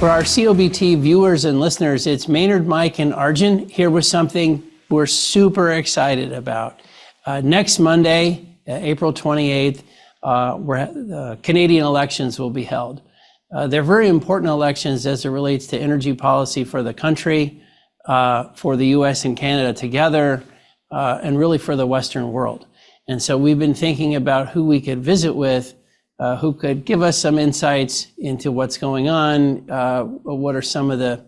For our COBT viewers and listeners, it's Maynard, Mike, and Arjun here with something we're super excited about. Next Monday, April 28th, Canadian elections will be held. They're very important elections as it relates to energy policy for the country, for the U.S. and Canada together, and really for the Western world. And so we've been thinking about who we could visit with, who could give us some insights into what's going on, what are some of the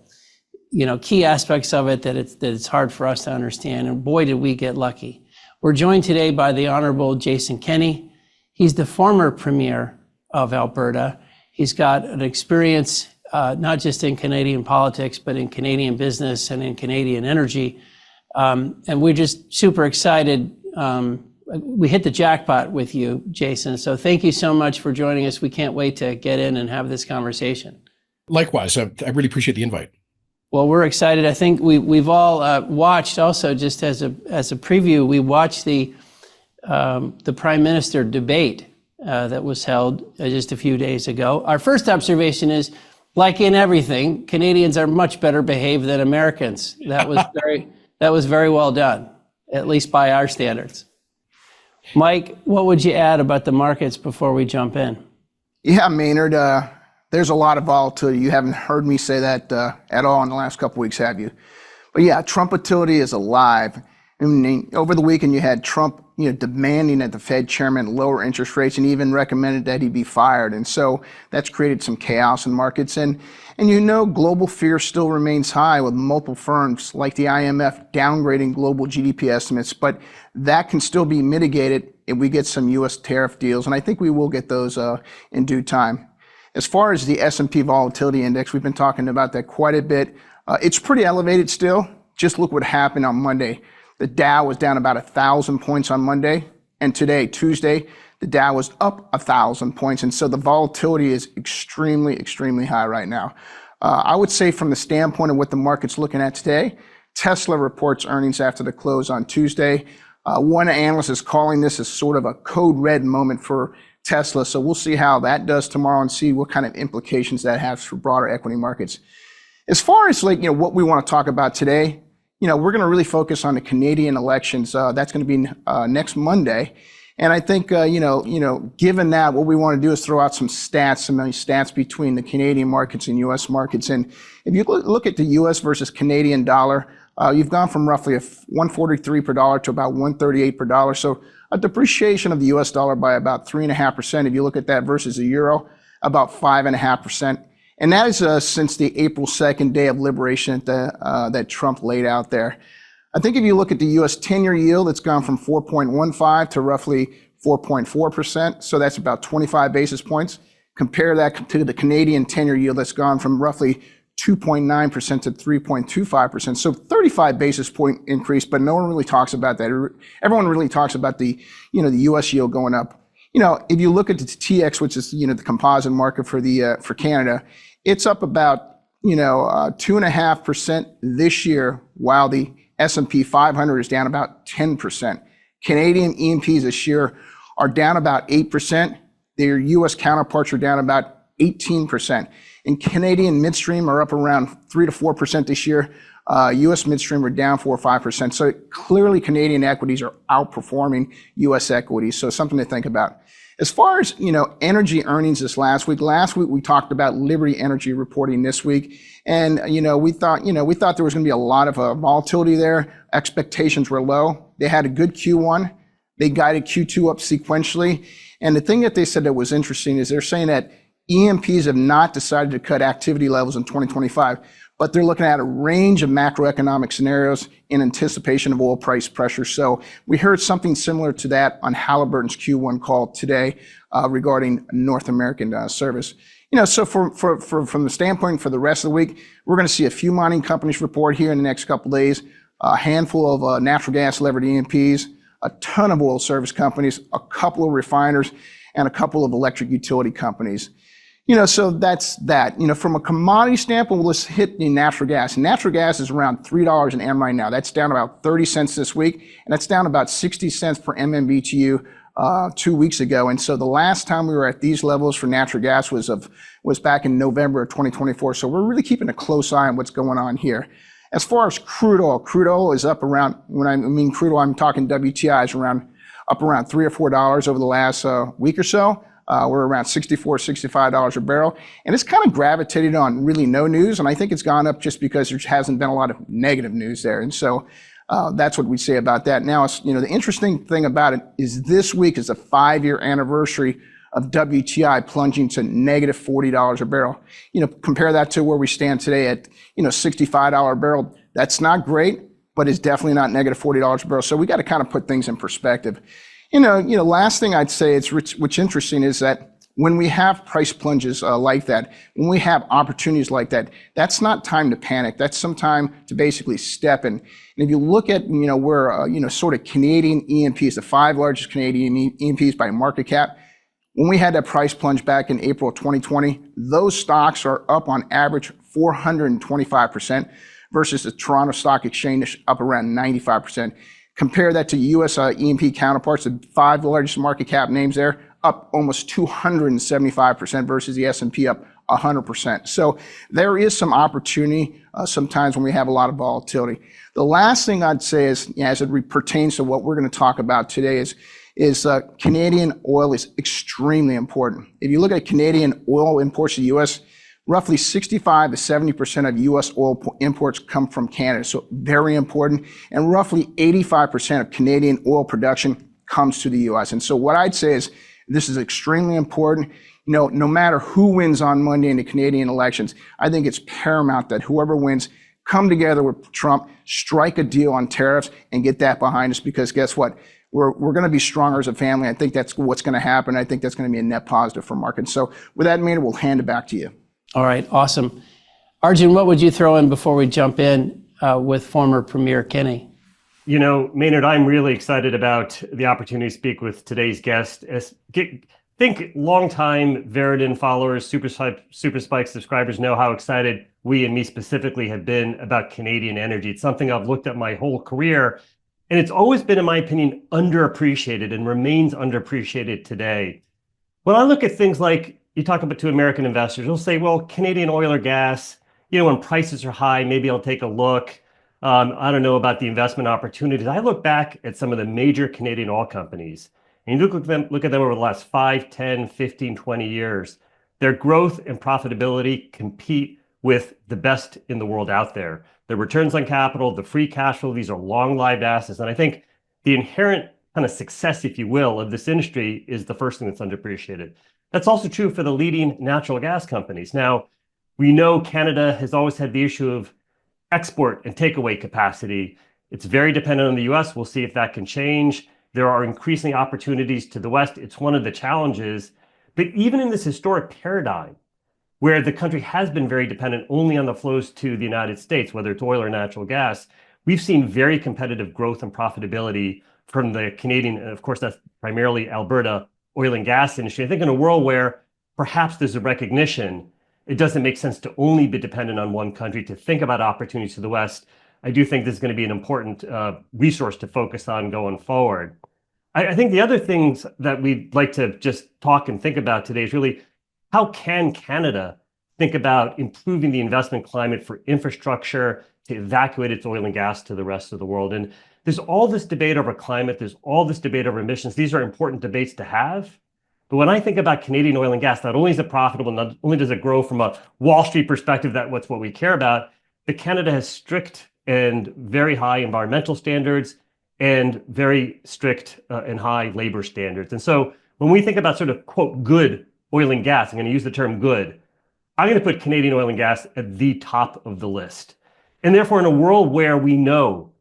key aspects of it that it's hard for us to understand. And boy, did we get lucky. We're joined today by the Honorable Jason Kenney. He's the former Premier of Alberta. He's got an experience not just in Canadian politics, but in Canadian business and in Canadian energy. And we're just super excited. We hit the jackpot with you, Jason. So thank you so much for joining us. We can't wait to get in and have this conversation. Likewise, I really appreciate the invite. Well, we're excited. I think we've all watched also, just as a preview, we watched the Prime Minister debate that was held just a few days ago. Our first observation is, like in everything, Canadians are much better behaved than Americans. That was very well done, at least by our standards. Mike, what would you add about the markets before we jump in? Yeah, Maynard, there's a lot of volatility. You haven't heard me say that at all in the last couple of weeks, have you? But yeah, Trump-atility is alive. I mean, over the weekend, you had Trump, demanding that the Fed chairman lower interest rates and even recommended that he be fired. And so that's created some chaos in markets. And global fear still remains high with multiple firms like the IMF downgrading global GDP estimates. But that can still be mitigated if we get some U.S. tariff deals. And I think we will get those in due time. As far as the S&P Volatility Index, we've been talking about that quite a bit. It's pretty elevated still. Just look what happened on Monday. The Dow was down about 1,000 points on Monday. And today, Tuesday, the Dow was up 1,000 points. And so the volatility is extremely, extremely high right now. I would say from the standpoint of what the market's looking at today, Tesla reports earnings after the close on Tuesday. One analyst is calling this as sort of a code red moment for Tesla. So we'll see how that does tomorrow and see what kind of implications that has for broader equity markets. As far as what we want to talk about today, we're going to really focus on the Canadian elections. That's going to be next Monday. And I think, given that, what we want to do is throw out some stats between the Canadian markets and U.S. markets. And if you look at the U.S. versus Canadian dollar, you've gone from roughly 143 per dollar to about 138 per dollar. So a depreciation of the U.S. dollar by about 3.5%. If you look at that versus the euro, about 5.5%. And that is since the April 2nd day of liberation that Trump laid out there. I think if you look at the U.S. 10-year yield, it's gone from 4.15 to roughly 4.4%. So that's about 25 basis points. Compare that to the Canadian 10-year yield that's gone from roughly 2.9% to 3.25%. So 35 basis point increase, but no one really talks about that. Everyone really talks about the U.S. yield going up. If you look at the TX, which is, the composite market for Canada, it's up about, 2.5% this year, while the S&P 500 is down about 10%. Canadian E&Ps this year are down about 8%. Their U.S. counterparts are down about 18%. And Canadian midstream are up around 3 to 4% this year. U.S. midstream are down 4 or 5%. So clearly Canadian equities are outperforming U.S. equities. So something to think about. As far as, energy earnings this last week we talked about Liberty Energy reporting this week. And, we thought there was going to be a lot of volatility there. Expectations were low. They had a good Q1. They guided Q2 up sequentially. And the thing that they said that was interesting is they're saying that E&Ps have not decided to cut activity levels in 2025, but they're looking at a range of macroeconomic scenarios in anticipation of oil price pressure. So we heard something similar to that on Halliburton's Q1 call today regarding North American service. So from the standpoint for the rest of the week, we're going to see a few mining companies report here in the next couple of days, a handful of natural gas levered E&Ps, a ton of oil service companies, a couple of refiners, and a couple of electric utility companies. So that's that. From a commodity standpoint, let's hit the natural gas. Natural gas is around $3 an M right now. That's down about 30 cents this week, and that's down about 60 cents per MMBTU 2 weeks ago. And so the last time we were at these levels for natural gas was back in November of 2024. So we're really keeping a close eye on what's going on here. As far as crude oil is up around, when I mean crude oil, I'm talking WTI is up around $3 or $4 over the last week or so. We're around $64, $65 a barrel. And it's kind of gravitated on really no news. And I think it's gone up just because there hasn't been a lot of negative news there. And so that's what we say about that. Now, the interesting thing about it is this week is a 5-year anniversary of WTI plunging to negative $40 a barrel. Compare that to where we stand today at, $65 a barrel. That's not great, but it's definitely not negative $40 a barrel. So we got to kind of put things in perspective. Last thing I'd say, what's interesting is that when we have price plunges like that, when we have opportunities like that, that's not time to panic. That's some time to basically step in. And if you look at, where, sort of Canadian E&Ps, the 5 largest Canadian E&Ps by market cap, when we had that price plunge back in April of 2020, those stocks are up on average 425% versus the Toronto Stock Exchange up around 95%. Compare that to U.S. E&P counterparts, the 5 largest market cap names there, up almost 275% versus the S&P up 100%. So there is some opportunity sometimes when we have a lot of volatility. The last thing I'd say is, as it pertains to what we're going to talk about today, is Canadian oil is extremely important. If you look at Canadian oil imports to the U.S., roughly 65 to 70% of U.S. oil imports come from Canada, so very important. And roughly 85% of Canadian oil production comes to the U.S. And so what I'd say is this is extremely important. No matter who wins on Monday in the Canadian elections, I think it's paramount that whoever wins come together with Trump, strike a deal on tariffs, and get that behind us, because guess what? We're going to be stronger as a family. I think that's what's going to happen. I think that's going to be a net positive for markets. So with that, Maynard, we'll hand it back to you. All right, awesome. Arjun, what would you throw in before we jump in with former Premier Kenney? Maynard, I'm really excited about the opportunity to speak with today's guest. Think longtime Veridan followers, Super Spike subscribers know how excited we, and me specifically, have been about Canadian energy. It's something I've looked at my whole career, and it's always been, in my opinion, underappreciated and remains underappreciated today. When I look at things like, you talk about to American investors, they'll say, well, Canadian oil or gas, when prices are high, maybe I'll take a look. I don't know about the investment opportunities. I look back at some of the major Canadian oil companies, and you look at them over the last 5, 10, 15, 20 years. Their growth and profitability compete with the best in the world out there. The returns on capital, the free cash flow, these are long-lived assets. And I think the inherent kind of success, if you will, of this industry is the first thing that's underappreciated. That's also true for the leading natural gas companies. Now, we know Canada has always had the issue of export and takeaway capacity. It's very dependent on the US. We'll see if that can change. There are increasing opportunities to the West. It's one of the challenges. But even in this historic paradigm, where the country has been very dependent only on the flows to the United States, whether it's oil or natural gas, we've seen very competitive growth and profitability from the Canadian, and of course, that's primarily Alberta oil and gas industry. I think in a world where perhaps there's a recognition, it doesn't make sense to only be dependent on one country, to think about opportunities to the West. I do think this is going to be an important resource to focus on going forward. I think the other things that we'd like to just talk and think about today is really, how can Canada think about improving the investment climate for infrastructure to evacuate its oil and gas to the rest of the world? And there's all this debate over climate, there's all this debate over emissions. These are important debates to have. But when I think about Canadian oil and gas, not only is it profitable, not only does it grow from a Wall Street perspective, that's what we care about, but Canada has strict and very high environmental standards and very strict and high labor standards. And so when we think about sort of, quote, good oil and gas, I'm going to use the term good, I'm going to put Canadian oil and gas at the top of the list. And therefore, in a world where we know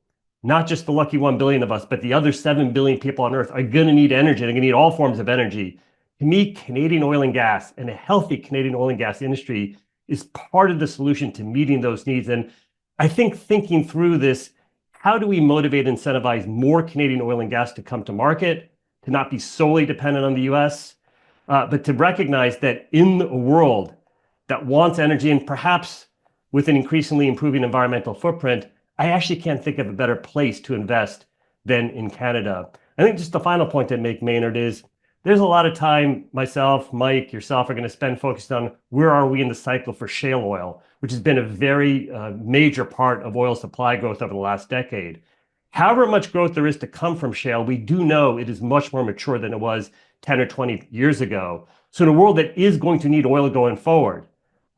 not just the lucky 1 billion of us, but the other 7 billion people on Earth are going to need energy, they're going to need all forms of energy. To me, Canadian oil and gas and a healthy Canadian oil and gas industry is part of the solution to meeting those needs. And I think thinking through this, how do we motivate and incentivize more Canadian oil and gas to come to market, to not be solely dependent on the US, but to recognize that in a world that wants energy, and perhaps with an increasingly improving environmental footprint, I actually can't think of a better place to invest than in Canada. I think just the final point to make, Maynard, is there's a lot of time myself, Mike, yourself are going to spend focused on where are we in the cycle for shale oil, which has been a very major part of oil supply growth over the last decade. However much growth there is to come from shale, we do know it is much more mature than it was 10 or 20 years ago. So in a world that is going to need oil going forward,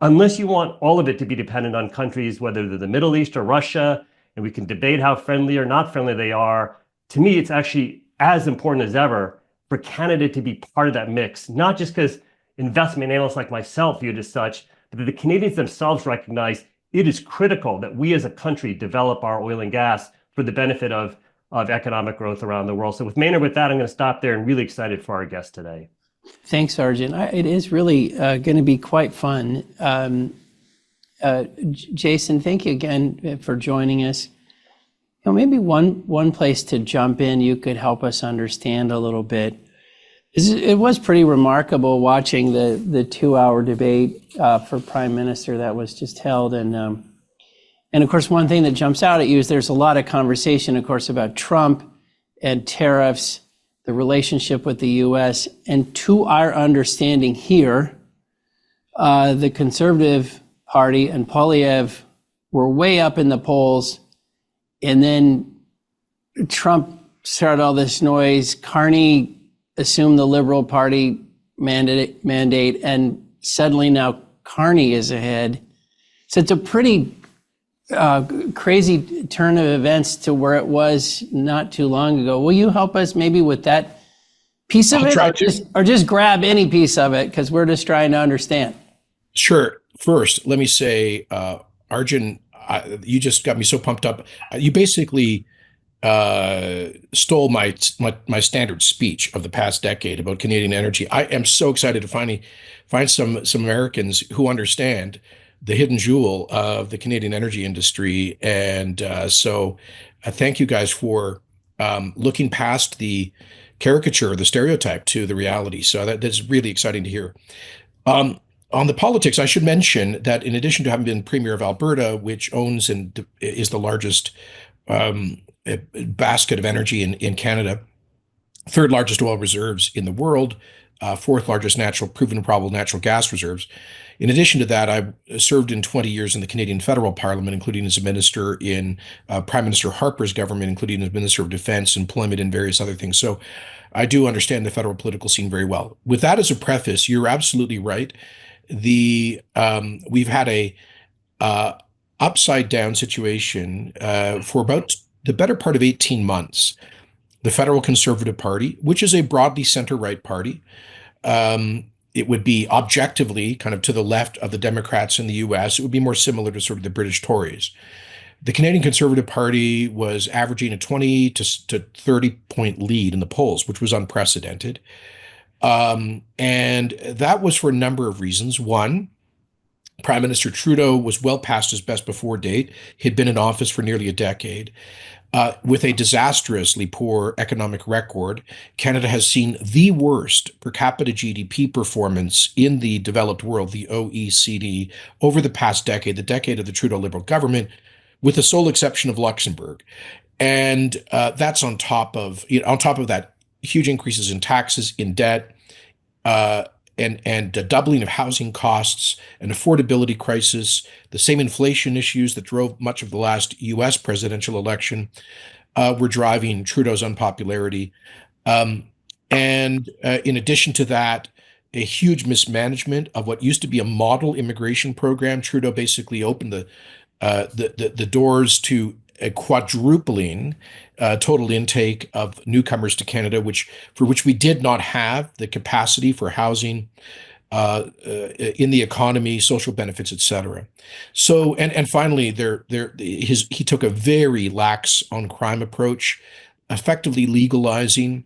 unless you want all of it to be dependent on countries, whether they're the Middle East or Russia, and we can debate how friendly or not friendly they are, to me, it's actually as important as ever for Canada to be part of that mix, not just because investment analysts like myself view it as such, but that the Canadians themselves recognize it is critical that we as a country develop our oil and gas for the benefit of economic growth around the world. So with Maynard, with that, I'm going to stop there and really excited for our guest today. Thanks, Arjun. It is really going to be quite fun. Jason, thank you again for joining us. You know, maybe one place to jump in, you could help us understand a little bit. It was pretty remarkable watching the 2-hour debate for Prime Minister that was just held, and of course, one thing that jumps out at you is there's a lot of conversation, of course, about Trump and tariffs, the relationship with the U.S., and to our understanding here, the Conservative Party and Poilievre were way up in the polls, and then Trump started all this noise. Carney assumed the Liberal Party mandate, and suddenly now Carney is ahead. So it's a pretty crazy turn of events to where it was not too long ago. Will you help us maybe with that piece of it, or just grab any piece of it, because we're just trying to understand? Sure. First, let me say, Arjun, you just got me so pumped up. You basically stole my standard speech of the past decade about Canadian energy. I am so excited to finally find some Americans who understand the hidden jewel of the Canadian energy industry. And so thank you guys for looking past the caricature, the stereotype, to the reality. So that's really exciting to hear. On the politics, I should mention that in addition to having been Premier of Alberta, which owns and is the largest basket of energy in Canada, third largest oil reserves in the world, fourth largest proven and probable natural gas reserves. In addition to that, I served in 20 years in the Canadian federal parliament, including as a minister in Prime Minister Harper's government, including as Minister of Defense, Employment, and various other things. So I do understand the federal political scene very well. With that as a preface, you're absolutely right. We've had a upside down situation for about the better part of 18 months. The Federal Conservative Party, which is a broadly center-right party, it would be objectively kind of to the left of the Democrats in the US. It would be more similar to sort of the British Tories. The Canadian Conservative Party was averaging a 20 to 30 point lead in the polls, which was unprecedented. And that was for a number of reasons. One, Prime Minister Trudeau was well past his best before date. He'd been in office for nearly a decade. With a disastrously poor economic record, Canada has seen the worst per capita GDP performance in the developed world, the OECD, over the past decade, the decade of the Trudeau Liberal government, with the sole exception of Luxembourg. And that's on top of that, huge increases in taxes, in debt, and a doubling of housing costs, an affordability crisis, the same inflation issues that drove much of the last U.S. presidential election were driving Trudeau's unpopularity. And in addition to that, a huge mismanagement of what used to be a model immigration program. Trudeau basically opened the doors to a quadrupling total intake of newcomers to Canada, for which we did not have the capacity for housing in the economy, social benefits, etc. So, and finally, he took a very lax on crime approach, effectively legalizing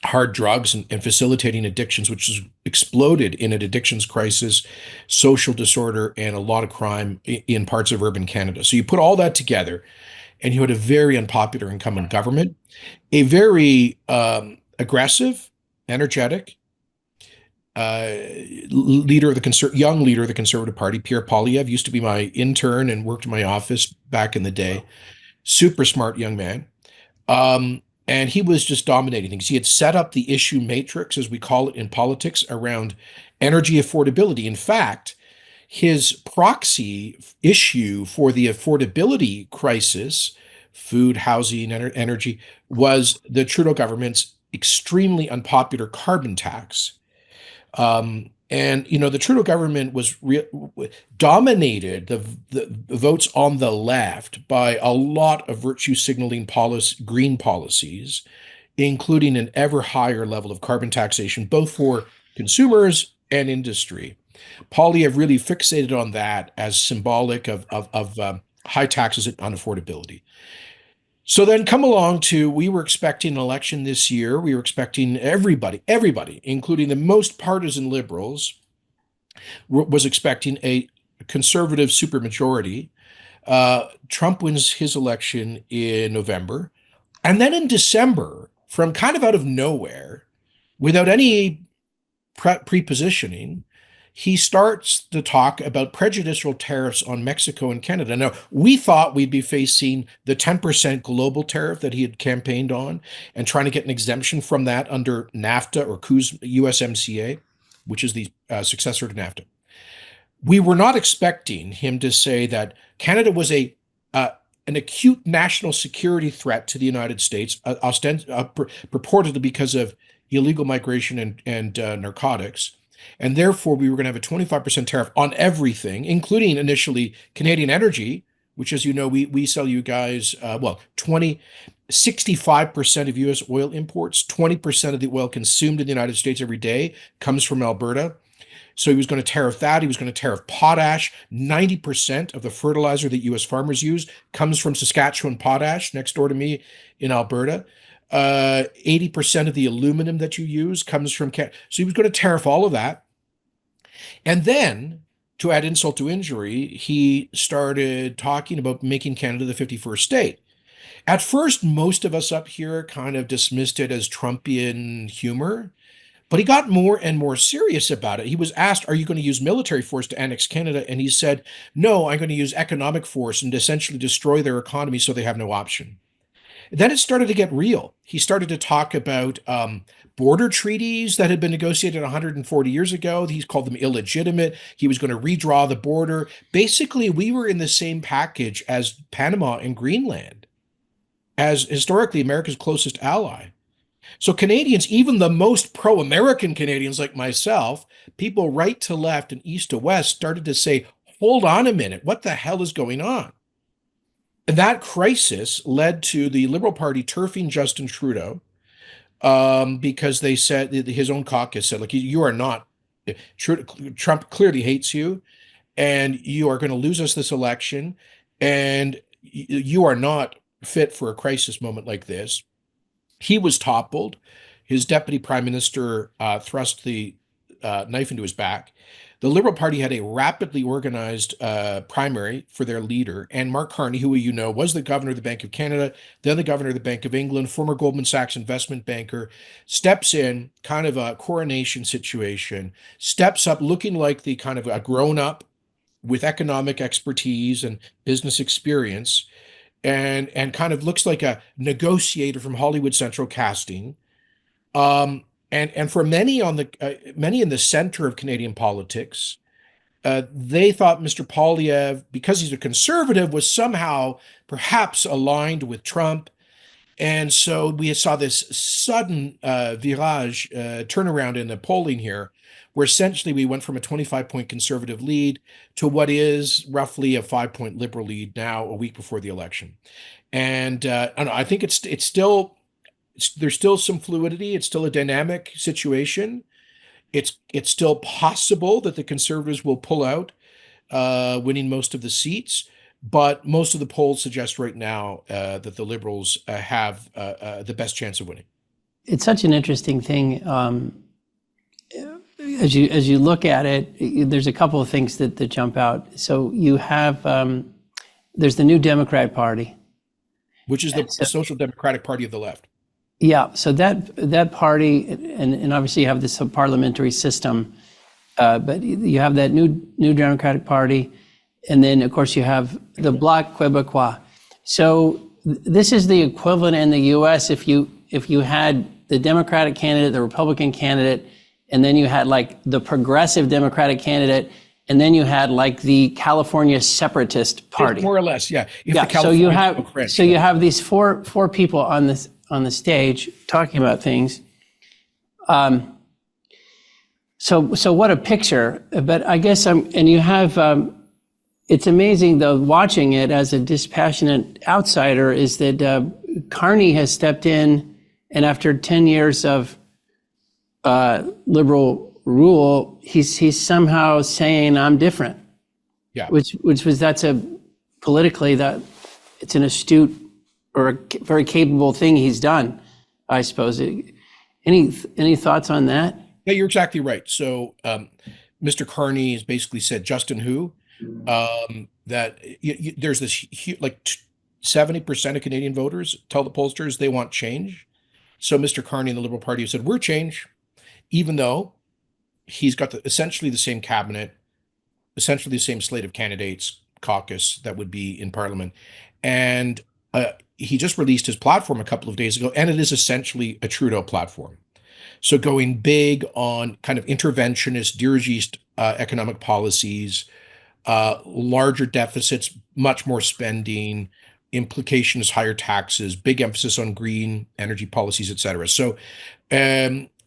hard drugs and facilitating addictions, which has exploded in an addictions crisis, social disorder, and a lot of crime in parts of urban Canada. So you put all that together, and you had a very unpopular incumbent government, a very aggressive, energetic young leader of the Conservative Party. Pierre Poilievre used to be my intern and worked in my office back in the day. Super smart young man. And he was just dominating things. He had set up the issue matrix, as we call it in politics, around energy affordability. In fact, his proxy issue for the affordability crisis, food, housing, energy, was the Trudeau government's extremely unpopular carbon tax. And the Trudeau government was dominated the votes on the left by a lot of virtue signaling green policies, including an ever higher level of carbon taxation, both for consumers and industry. Poilievre really fixated on that as symbolic of high taxes and unaffordability. So then we were expecting an election this year. We were expecting everybody, including the most partisan liberals, was expecting a conservative supermajority. Trump wins his election in November. And then in December, from kind of out of nowhere, without any prepositioning, he starts to talk about prejudicial tariffs on Mexico and Canada. Now, we thought we'd be facing the 10% global tariff that he had campaigned on and trying to get an exemption from that under NAFTA or USMCA, which is the successor to NAFTA. We were not expecting him to say that Canada was an acute national security threat to the United States, purportedly because of illegal migration and narcotics. And therefore, we were going to have a 25% tariff on everything, including initially Canadian energy, which, as you know, we sell you guys, 65% of U.S. oil imports, 20% of the oil consumed in the United States every day comes from Alberta. So he was going to tariff that. He was going to tariff potash. 90% of the fertilizer that U.S. farmers use comes from Saskatchewan potash, next door to me in Alberta. 80% of the aluminum that you use comes from Canada. So he was going to tariff all of that. And then, to add insult to injury, he started talking about making Canada the 51st state. At first, most of us up here kind of dismissed it as Trumpian humor, but he got more and more serious about it. He was asked, are you going to use military force to annex Canada? And he said, no, I'm going to use economic force and essentially destroy their economy so they have no option. Then it started to get real. He started to talk about border treaties that had been negotiated 140 years ago. He called them illegitimate. He was going to redraw the border. Basically, we were in the same package as Panama and Greenland, as historically America's closest ally. So Canadians, even the most pro-American Canadians like myself, people right to left and east to west, started to say, hold on a minute, what the hell is going on? And that crisis led to the Liberal Party turfing Justin Trudeau because they said, his own caucus said, like, you are not, Trump clearly hates you, and you are going to lose us this election, and you are not fit for a crisis moment like this. He was toppled. His deputy prime minister thrust the knife into his back. The Liberal Party had a rapidly organized primary for their leader, and Mark Carney, who you know was the governor of the Bank of Canada, then the governor of the Bank of England, former Goldman Sachs investment banker, steps in, kind of a coronation situation, steps up looking like the kind of a grown-up with economic expertise and business experience, and kind of looks like a negotiator from Hollywood Central Casting. And for many many in the center of Canadian politics, they thought Mr. Poilievre, because he's a conservative, was somehow perhaps aligned with Trump. And so we saw this sudden turnaround in the polling here, where essentially we went from a 25-point conservative lead to what is roughly a 5-point Liberal lead now, a week before the election. And I think there's still some fluidity. It's still a dynamic situation. It's still possible that the Conservatives will pull out, winning most of the seats. But most of the polls suggest right now that the Liberals have the best chance of winning. It's such an interesting thing. As you look at it, there's a couple of things that jump out. So you have there's the New Democratic Party, which is the Social Democratic Party of the left. Yeah, so that party, and obviously you have this parliamentary system, but you have that new Democratic Party, and then of course you have the Bloc Québécois. So this is the equivalent in the U.S. if you if you had the Democratic candidate, the Republican candidate, and then you had like the progressive Democratic candidate, and then you had like the California Separatist Party. More or less, yeah. If Yeah. the So you California have you have these four people on the stage talking about things. So what a picture. But I guess and you have. It's amazing though, watching it as a dispassionate outsider, is that Carney has stepped in, and after 10 years of liberal rule, he's somehow saying I'm different. Yeah. That's a politically, that it's an astute or a very capable thing he's done, I suppose. Any thoughts on that? Yeah, you're exactly right. So Mr. Carney has basically said, Justin who? That there's this like 70% of Canadian voters tell the pollsters they want change. So Mr. Carney and the Liberal Party have said, we're change, even though he's got essentially the same cabinet, essentially the same slate of candidates, caucus that would be in Parliament. And he just released his platform a couple of days ago, and it is essentially a Trudeau platform. So going big on kind of interventionist, dirigist economic policies, larger deficits, much more spending, implications, higher taxes, big emphasis on green energy policies, et cetera. So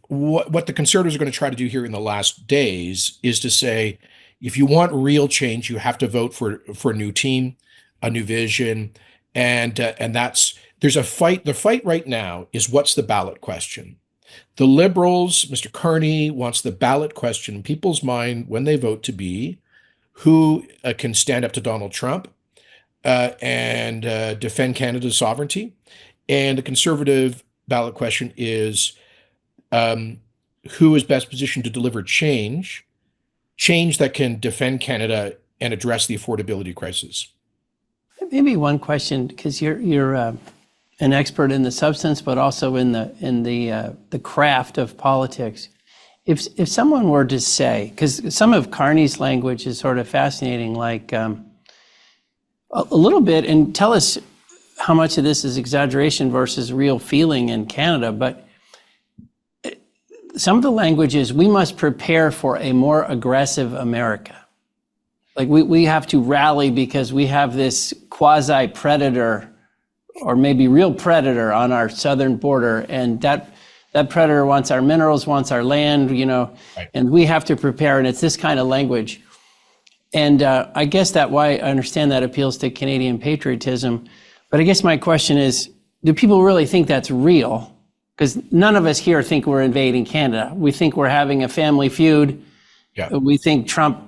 what the Conservatives are going to try to do here in the last days is to say, if you want real change, you have to vote for a new team, a new vision, and there's a fight. The fight right now is, what's the ballot question? The Liberals, Mr. Carney wants the ballot question in people's mind when they vote to be, who can stand up to Donald Trump and defend Canada's sovereignty. And the Conservative ballot question is, who is best positioned to deliver change that can defend Canada and address the affordability crisis. Maybe one question, because you're an expert in the substance, but also in the craft of politics. If someone were to say, because some of Carney's language is sort of fascinating, like a little bit, and tell us how much of this is exaggeration versus real feeling in Canada, but some of the language is, we must prepare for a more aggressive America. Like we have to rally because we have this quasi-predator or maybe real predator on our southern border, and that predator wants our minerals, wants our land, right. And we have to prepare, and it's this kind of language. And I guess I understand that appeals to Canadian patriotism, but I guess my question is, do people really think that's real? Because none of us here think we're invading Canada. We think we're having a family feud. Yeah. We think Trump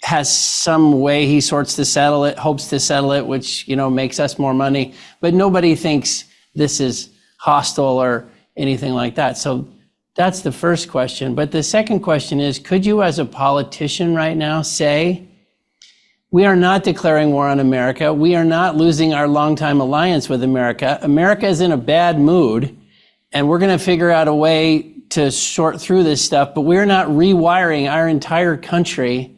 has some way he hopes to settle it, which, makes us more money. But nobody thinks this is hostile or anything like that. So that's the first question. But the second question is, could you as a politician right now say, we are not declaring war on America. We are not losing our longtime alliance with America. America is in a bad mood, and we're going to figure out a way to sort through this stuff, but we're not rewiring our entire country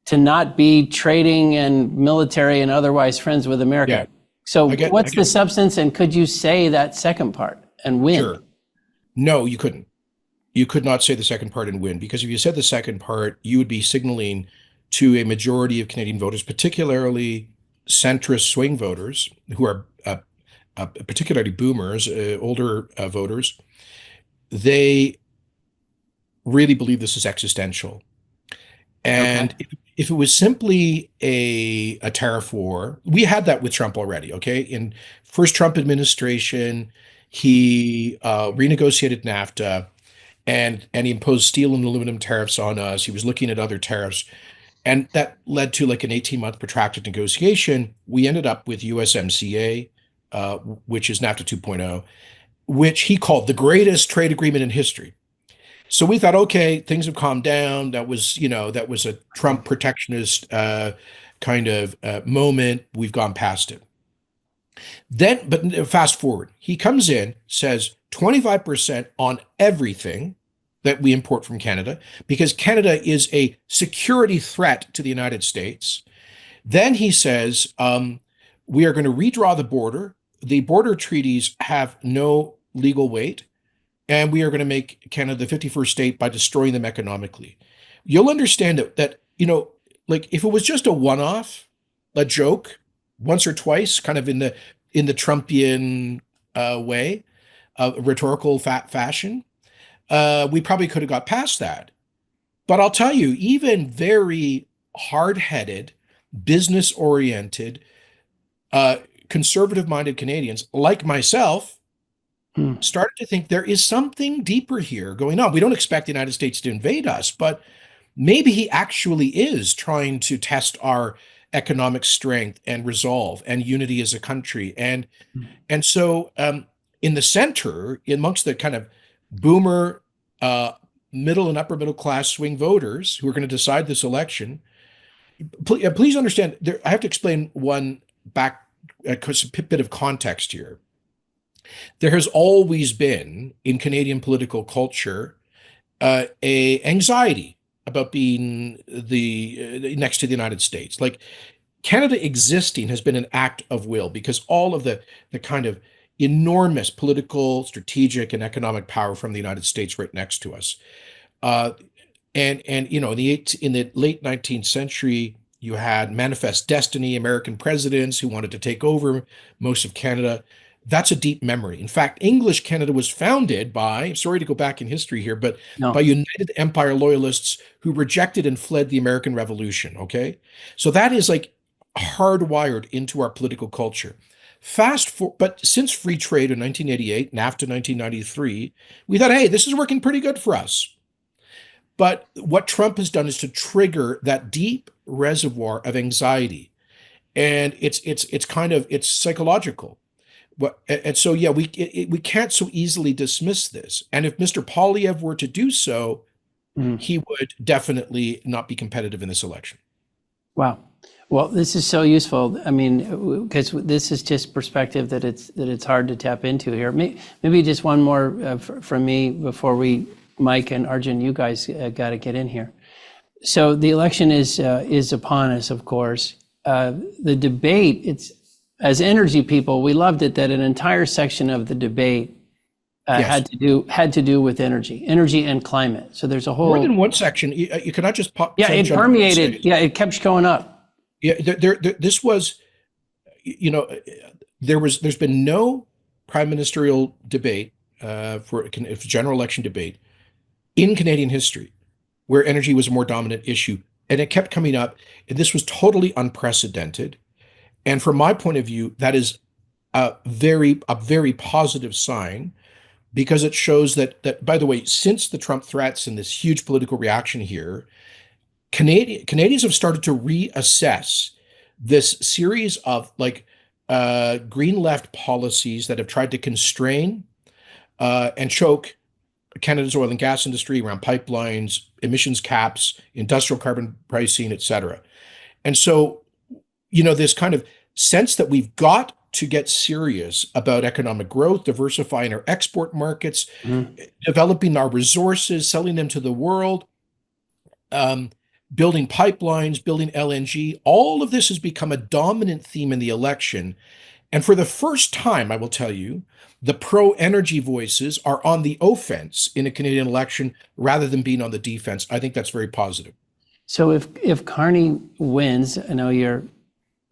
to not be trading and military and otherwise friends with America. Yeah. So what's the substance, and could you say that second part and win? Sure. No, you couldn't. You could not say the second part and win, because if you said the second part, you would be signaling to a majority of Canadian voters, particularly centrist swing voters, who are particularly boomers, older voters, they really believe this is existential. And if it was simply a tariff war, we had that with Trump already, okay? In first Trump administration, he renegotiated NAFTA, and he imposed steel and aluminum tariffs on us. He was looking at other tariffs. And that led to like an 18-month protracted negotiation. We ended up with USMCA, which is NAFTA 2.0, which he called the greatest trade agreement in history. So we thought, okay, things have calmed down. That was a Trump protectionist kind of moment. We've gone past it. Then, but fast forward, he comes in, says 25% on everything that we import from Canada, because Canada is a security threat to the United States. Then he says, we are going to redraw the border. The border treaties have no legal weight, and we are going to make Canada the 51st state by destroying them economically. You'll understand that like if it was just a one-off, a joke, once or twice, kind of in the Trumpian way, rhetorical fashion, we probably could have got past that. But I'll tell you, even very hard-headed, business-oriented, conservative-minded Canadians like myself started to think there is something deeper here going on. We don't expect the United States to invade us, but maybe he actually is trying to test our economic strength and resolve and unity as a country. And so in the center, amongst the kind of boomer, middle and upper middle class swing voters who are going to decide this election, please understand, I have to explain one a bit of context here. There has always been in Canadian political culture a anxiety about being next to the United States. Like Canada existing has been an act of will because all of the kind of enormous political, strategic, and economic power from the United States right next to us. And in the late 19th century, you had manifest destiny, American presidents who wanted to take over most of Canada. That's a deep memory. In fact, English Canada was founded by, sorry to go back in history here, but by United Empire loyalists who rejected and fled the American Revolution, okay? So that is like hardwired into our political culture. But since free trade in 1988 and after 1993, we thought, hey, this is working pretty good for us. But what Trump has done is to trigger that deep reservoir of anxiety. And it's psychological. And so, yeah, we can't so easily dismiss this. And if Mr. Poilievre were to do so, he would definitely not be competitive in this election. Wow. Well, this is so useful. I mean, because this is just perspective that it's hard to tap into here. Maybe just one more from me before Mike and Arjun, you guys got to get in here. So the election is upon us, of course. The debate, as energy people, we loved it that an entire section of the debate had to do with energy and climate. So there's a whole more than one section. You cannot just pop. Yeah, it permeated. Yeah, it kept showing up. Yeah, this was, there's been no prime ministerial debate for a general election debate in Canadian history where energy was a more dominant issue, and it kept coming up. And this was totally unprecedented. And from my point of view, that is a very positive sign, because it shows that, by the way, since the Trump threats and this huge political reaction here, Canadians have started to reassess this series of green left policies that have tried to constrain and choke Canada's oil and gas industry around pipelines, emissions caps, industrial carbon pricing, et cetera. And so, this kind of sense that we've got to get serious about economic growth, diversifying our export markets, developing our resources, selling them to the world, building pipelines, building LNG. All of this has become a dominant theme in the election. And for the first time, I will tell you, the pro-energy voices are on the offense in a Canadian election rather than being on the defense. I think that's very positive. So if Carney wins, I know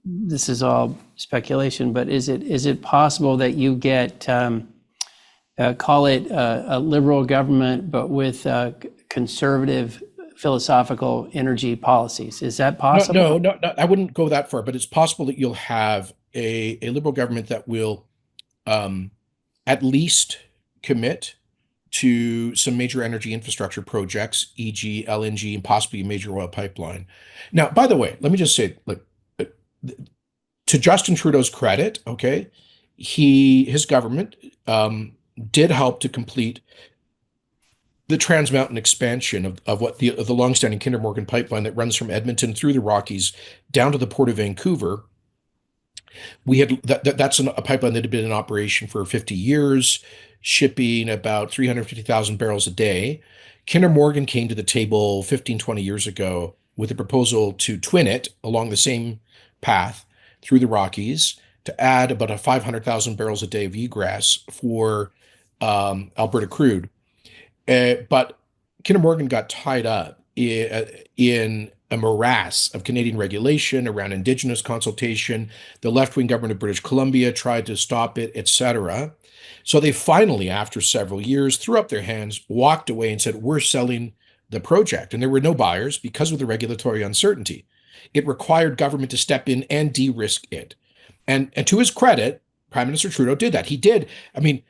this is all speculation, but is it possible that you get, call it a liberal government, but with conservative philosophical energy policies? Is that possible? No, I wouldn't go that far, but it's possible that you'll have a liberal government that will at least commit to some major energy infrastructure projects, e.g. LNG and possibly a major oil pipeline. Now, by the way, let me just say, to Justin Trudeau's credit, okay, his government did help to complete the Trans Mountain expansion of the longstanding Kinder Morgan pipeline that runs from Edmonton through the Rockies down to the Port of Vancouver. We had that's a pipeline that had been in operation for 50 years, shipping about 350,000 barrels a day. Kinder Morgan came to the table 15, 20 years ago with a proposal to twin it along the same path through the Rockies to add about 500,000 barrels a day of egress for Alberta crude. But Kinder Morgan got tied up in a morass of Canadian regulation around Indigenous consultation. The left-wing government of British Columbia tried to stop it, etc. So they finally, after several years, threw up their hands, walked away, and said, "We're selling the project." And there were no buyers because of the regulatory uncertainty. It required government to step in and de-risk it. And to his credit, Prime Minister Trudeau did that. He did. I mean,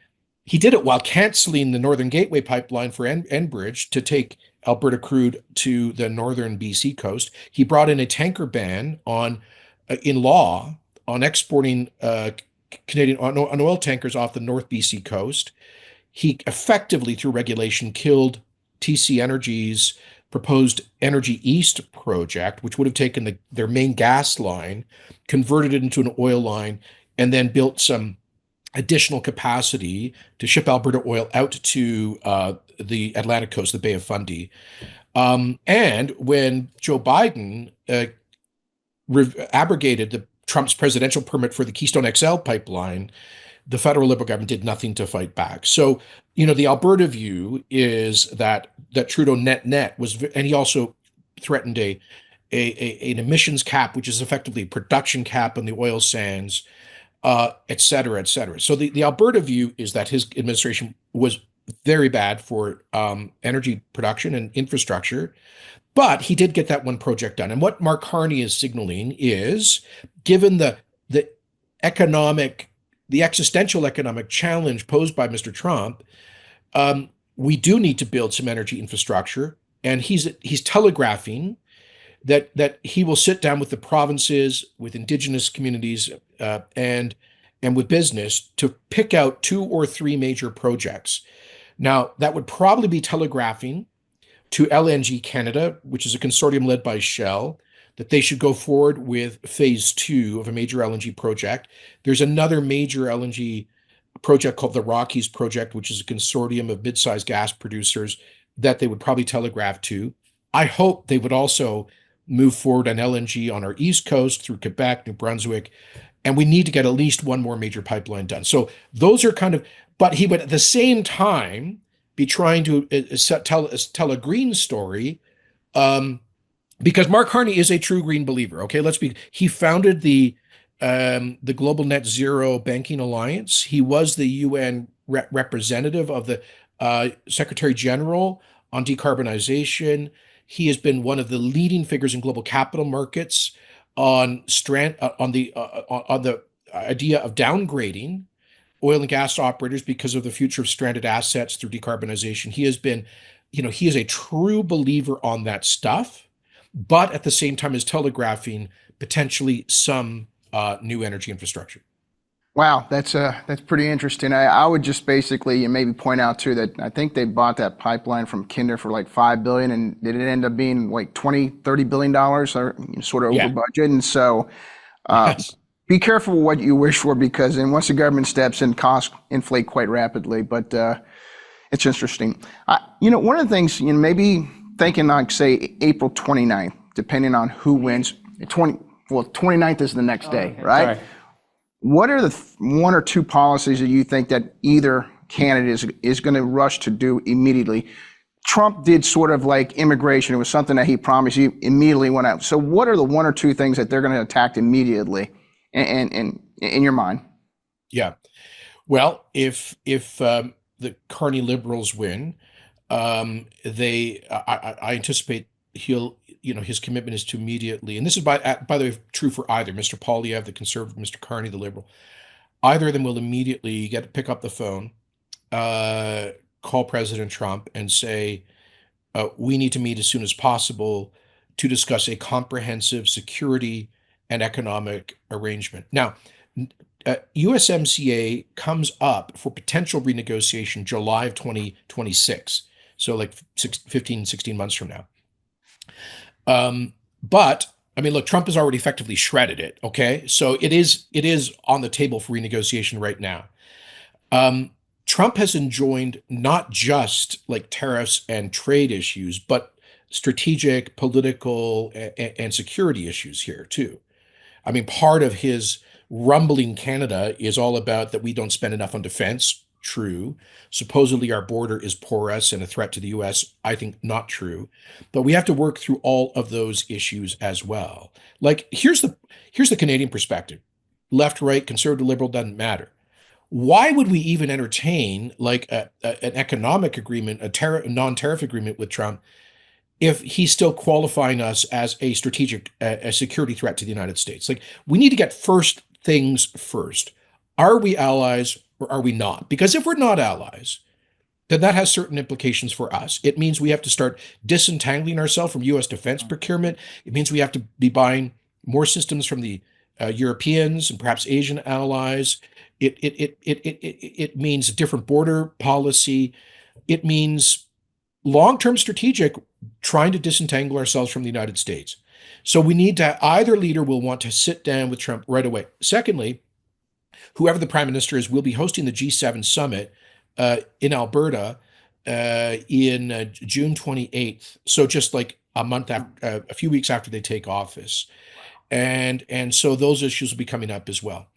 he did it while canceling the Northern Gateway pipeline for Enbridge to take Alberta crude to the northern BC coast. He brought in a tanker ban in law on exporting Canadian on oil tankers off the North BC coast. He effectively, through regulation, killed TC Energy's proposed Energy East project, which would have taken their main gas line, converted it into an oil line, and then built some additional capacity to ship Alberta oil out to the Atlantic coast, the Bay of Fundy. And when Joe Biden abrogated Trump's presidential permit for the Keystone XL pipeline, the federal Liberal government did nothing to fight back. So, the Alberta view is that Trudeau net was, and he also threatened an emissions cap, which is effectively a production cap on the oil sands, et cetera, et cetera. So the Alberta view is that his administration was very bad for energy production and infrastructure, but he did get that one project done. And what Mark Carney is signaling is, given the existential economic challenge posed by Mr. Trump, we do need to build some energy infrastructure. And he's telegraphing that he will sit down with the provinces, with Indigenous communities, and with business to pick out 2 or 3 major projects. Now, that would probably be telegraphing to LNG Canada, which is a consortium led by Shell, that they should go forward with phase 2 of a major LNG project. There's another major LNG project called the Rockies Project, which is a consortium of mid-sized gas producers that they would probably telegraph to. I hope they would also move forward on LNG on our East Coast through Quebec, New Brunswick, and we need to get at least one more major pipeline done. So those are but he would at the same time be trying to tell a green story, because Mark Carney is a true green believer. Okay, he founded the Global Net Zero Banking Alliance. He was the UN representative of the Secretary General on decarbonization. He has been one of the leading figures in global capital markets on the idea of downgrading oil and gas operators because of the future of stranded assets through decarbonization. He has been, he is a true believer on that stuff, but at the same time is telegraphing potentially some new energy infrastructure. Wow, that's pretty interesting. I would just basically maybe point out too that I think they bought that pipeline from Kinder for like $5 billion, and did it end up being like $20-30 billion, or sort of over budget? And so Yes. Be careful what you wish for, because then once the government steps in, costs inflate quite rapidly. But it's interesting. One of the things, maybe thinking like, say, April 29th, depending on who wins, 29th is the next day, right? Sorry. What are the 1 or 2 policies that you think that either candidate is going to rush to do immediately? Trump did sort of like immigration. It was something that he promised. He immediately went out. So what are the 1 or 2 things that they're going to attack immediately in your mind? Yeah. Well, if the Carney Liberals win, I anticipate his commitment is to immediately, and this is by the way true for either Mr. Poilievre, the Conservative, Mr. Carney, the Liberal. Either of them will immediately pick up the phone, call President Trump, and say, we need to meet as soon as possible to discuss a comprehensive security and economic arrangement. Now, USMCA comes up for potential renegotiation July of 2026, so like 15, 16 months from now. But I mean, look, Trump has already effectively shredded it. Okay, so it is on the table for renegotiation right now. Trump has enjoined not just like tariffs and trade issues, but strategic, political, and security issues here too. I mean, part of his rumbling Canada is all about that we don't spend enough on defense. true. Supposedly our border is porous and a threat to the US. I think not true. But we have to work through all of those issues as well. Like here's the Canadian perspective. Left, right, conservative, liberal, doesn't matter. Why would we even entertain like an economic agreement, a non-tariff agreement with Trump if he's still qualifying us as a strategic, a security threat to the United States? Like, we need to get first things first. Are we allies or are we not? Because if we're not allies, then that has certain implications for us. It means we have to start disentangling ourselves from U.S. defense procurement. It means we have to be buying more systems from the Europeans and perhaps Asian allies. It means a different border policy. It means long-term strategic, trying to disentangle ourselves from the United States. So we need to, either leader will want to sit down with Trump right away. Secondly, whoever the prime minister is will be hosting the G7 summit in Alberta in June 28th. So just like a month after, a few weeks after they take office. And so those issues will be coming up as well.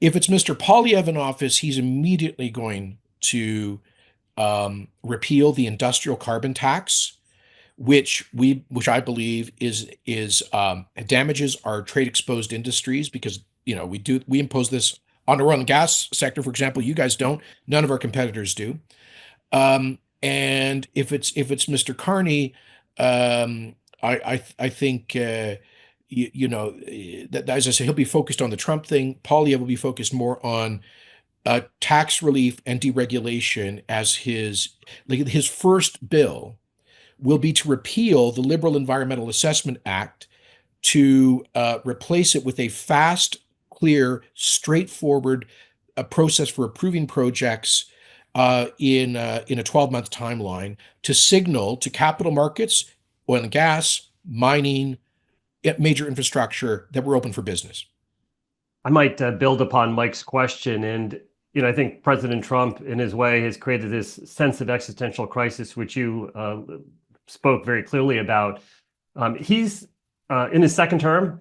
If it's Mr. Poilievre in office, he's immediately going to repeal the industrial carbon tax, which I believe is damages our trade exposed industries, because we impose this on the oil and gas sector, for example. You guys don't. None of our competitors do. And if it's Mr. Carney, I think that, as I say, he'll be focused on the Trump thing. Poilievre will be focused more on tax relief and deregulation, as his first bill will be to repeal the Liberal Environmental Assessment Act, to replace it with a fast, clear, straightforward process for approving projects in a 12-month timeline, to signal to capital markets, oil and gas, mining, major infrastructure, that we're open for business. I might build upon Mike's question. And, I think President Trump, in his way, has created this sense of existential crisis, which you spoke very clearly about. He's in his second term.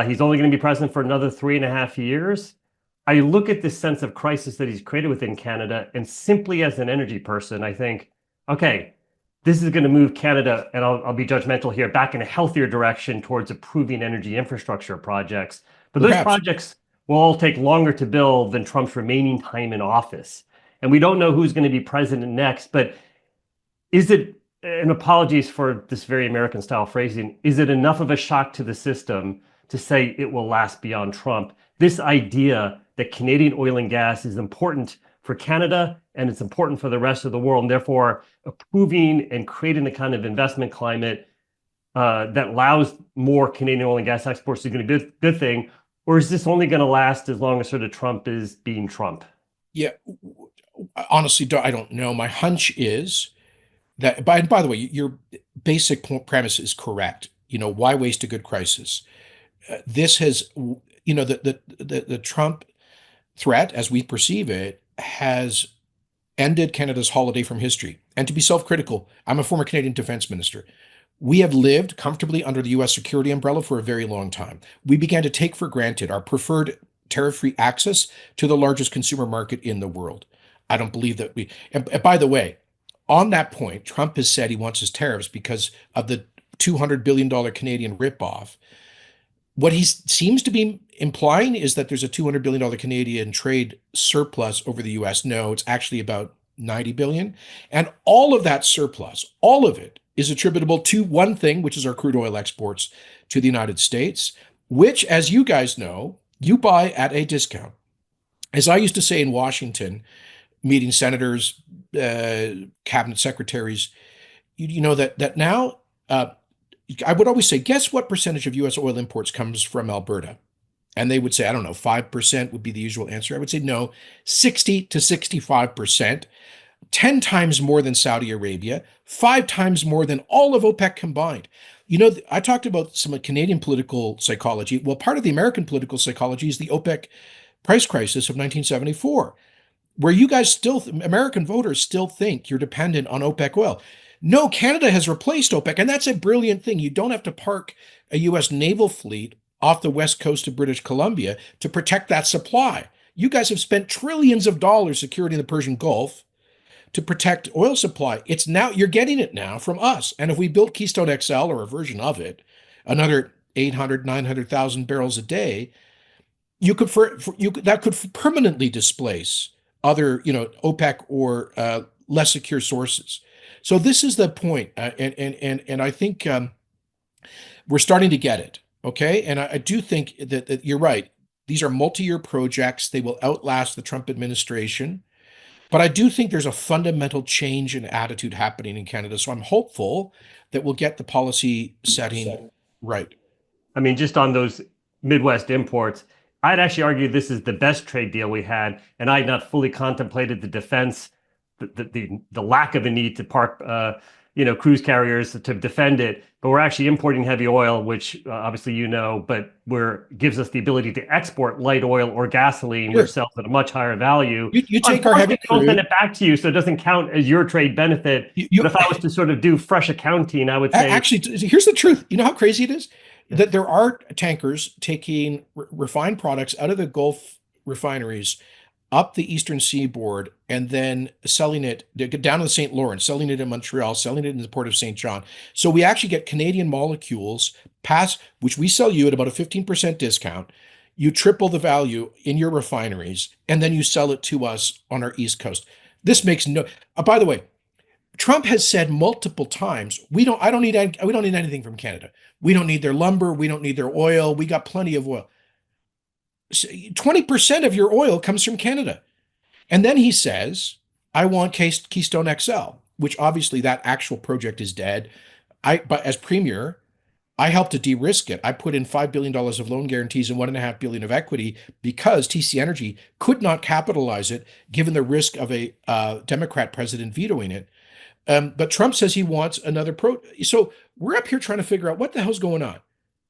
He's only going to be president for another 3.5 years. I look at this sense of crisis that he's created within Canada, and simply as an energy person, I think, okay, this is going to move Canada, and I'll be judgmental here, back in a healthier direction towards approving energy infrastructure projects. But those projects will all take longer to build than Trump's remaining time in office. And we don't know who's going to be president next, but is it, and apologies for this very American style phrasing, is it enough of a shock to the system to say it will last beyond Trump? This idea that Canadian oil and gas is important for Canada and it's important for the rest of the world, and therefore approving and creating the kind of investment climate that allows more Canadian oil and gas exports is going to be a good thing? Or is this only going to last as long as sort of Trump is being Trump? Yeah, honestly, I don't know. My hunch is that, by the way, your basic premise is correct. Why waste a good crisis? This has, the Trump threat, as we perceive it, has ended Canada's holiday from history. And to be self-critical, I'm a former Canadian defense minister. We have lived comfortably under the U.S. security umbrella for a very long time. We began to take for granted our preferred tariff-free access to the largest consumer market in the world. I don't believe that and by the way, on that point, Trump has said he wants his tariffs because of the $200 billion Canadian ripoff. What he seems to be implying is that there's a $200 billion Canadian trade surplus over the U.S. No, it's actually about $90 billion. And all of that surplus, all of it, is attributable to one thing, which is our crude oil exports to the United States, which, as you guys know, you buy at a discount. As I used to say in Washington, meeting senators, cabinet secretaries, that now, I would always say, guess what percentage of U.S. oil imports comes from Alberta? And they would say, I don't know, 5% would be the usual answer. I would say no, 60 to 65%, 10 times more than Saudi Arabia, 5 times more than all of OPEC combined. I talked about some Canadian political psychology. Well, part of the American political psychology is the OPEC price crisis of 1974, where you guys American voters still think you're dependent on OPEC oil. No, Canada has replaced OPEC, and that's a brilliant thing. You don't have to park a U.S. naval fleet off the west coast of British Columbia to protect that supply. You guys have spent trillions of dollars securing the Persian Gulf to protect oil supply. It's now, you're getting it now from us. And if we built Keystone XL or a version of it, another 800, 900,000 barrels a day, that could permanently displace other, OPEC or less secure sources. So this is the point, and I think we're starting to get it. Okay, and I do think that you're right. These are multi-year projects. They will outlast the Trump administration. But I do think there's a fundamental change in attitude happening in Canada. So I'm hopeful that we'll get the policy setting right. I mean, just on those Midwest imports, I'd actually argue this is the best trade deal we had, and I had not fully contemplated the defense, the lack of a need to park, cruise carriers to defend it. But we're actually importing heavy oil, which obviously but gives us the ability to export light oil or gasoline, Sure. which sells at a much higher value. You take our heavy Don't crude. send it back to you, so it doesn't count as your trade benefit. But if I was to sort of do fresh accounting, I would say actually, here's the truth. You know how crazy it is? That there are tankers taking refined products out of the Gulf refineries up the eastern seaboard and then selling it down to the St. Lawrence, selling it in Montreal, selling it in the port of St. John. So we actually get Canadian molecules which we sell you at about a 15% discount. You triple the value in your refineries, and then you sell it to us on our East Coast. This makes no. By the way, Trump has said multiple times, we don't need anything from Canada. We don't need their lumber. We don't need their oil. We got plenty of oil. 20% of your oil comes from Canada. And then he says, I want Keystone XL, which obviously that actual project is dead. But as Premier, I helped to de-risk it. I put in $5 billion of loan guarantees and $1.5 billion of equity because TC Energy could not capitalize it given the risk of a Democrat president vetoing it. But Trump says he wants another So we're up here trying to figure out what the hell's going on.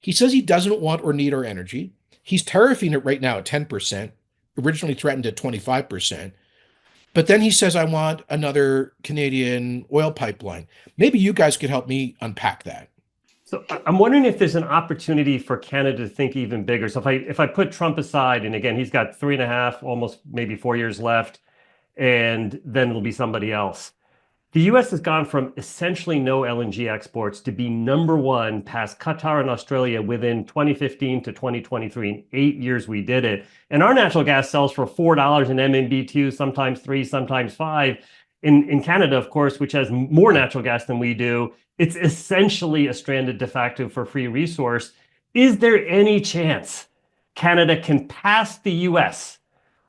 He says he doesn't want or need our energy. He's tariffing it right now at 10%, originally threatened at 25%. But then he says, I want another Canadian oil pipeline. Maybe you guys could help me unpack that. So I'm wondering if there's an opportunity for Canada to think even bigger. So if I put Trump aside, and again, he's got 3.5, almost maybe 4 years left, and then it'll be somebody else. The U.S. has gone from essentially no LNG exports to be number one past Qatar and Australia within 2015 to 2023. In 8 years, we did it. And our natural gas sells for $4 in MMBtu, sometimes $3, sometimes $5. In Canada, of course, which has more natural gas than we do, it's essentially a stranded de facto for free resource. Is there any chance Canada can pass the U.S.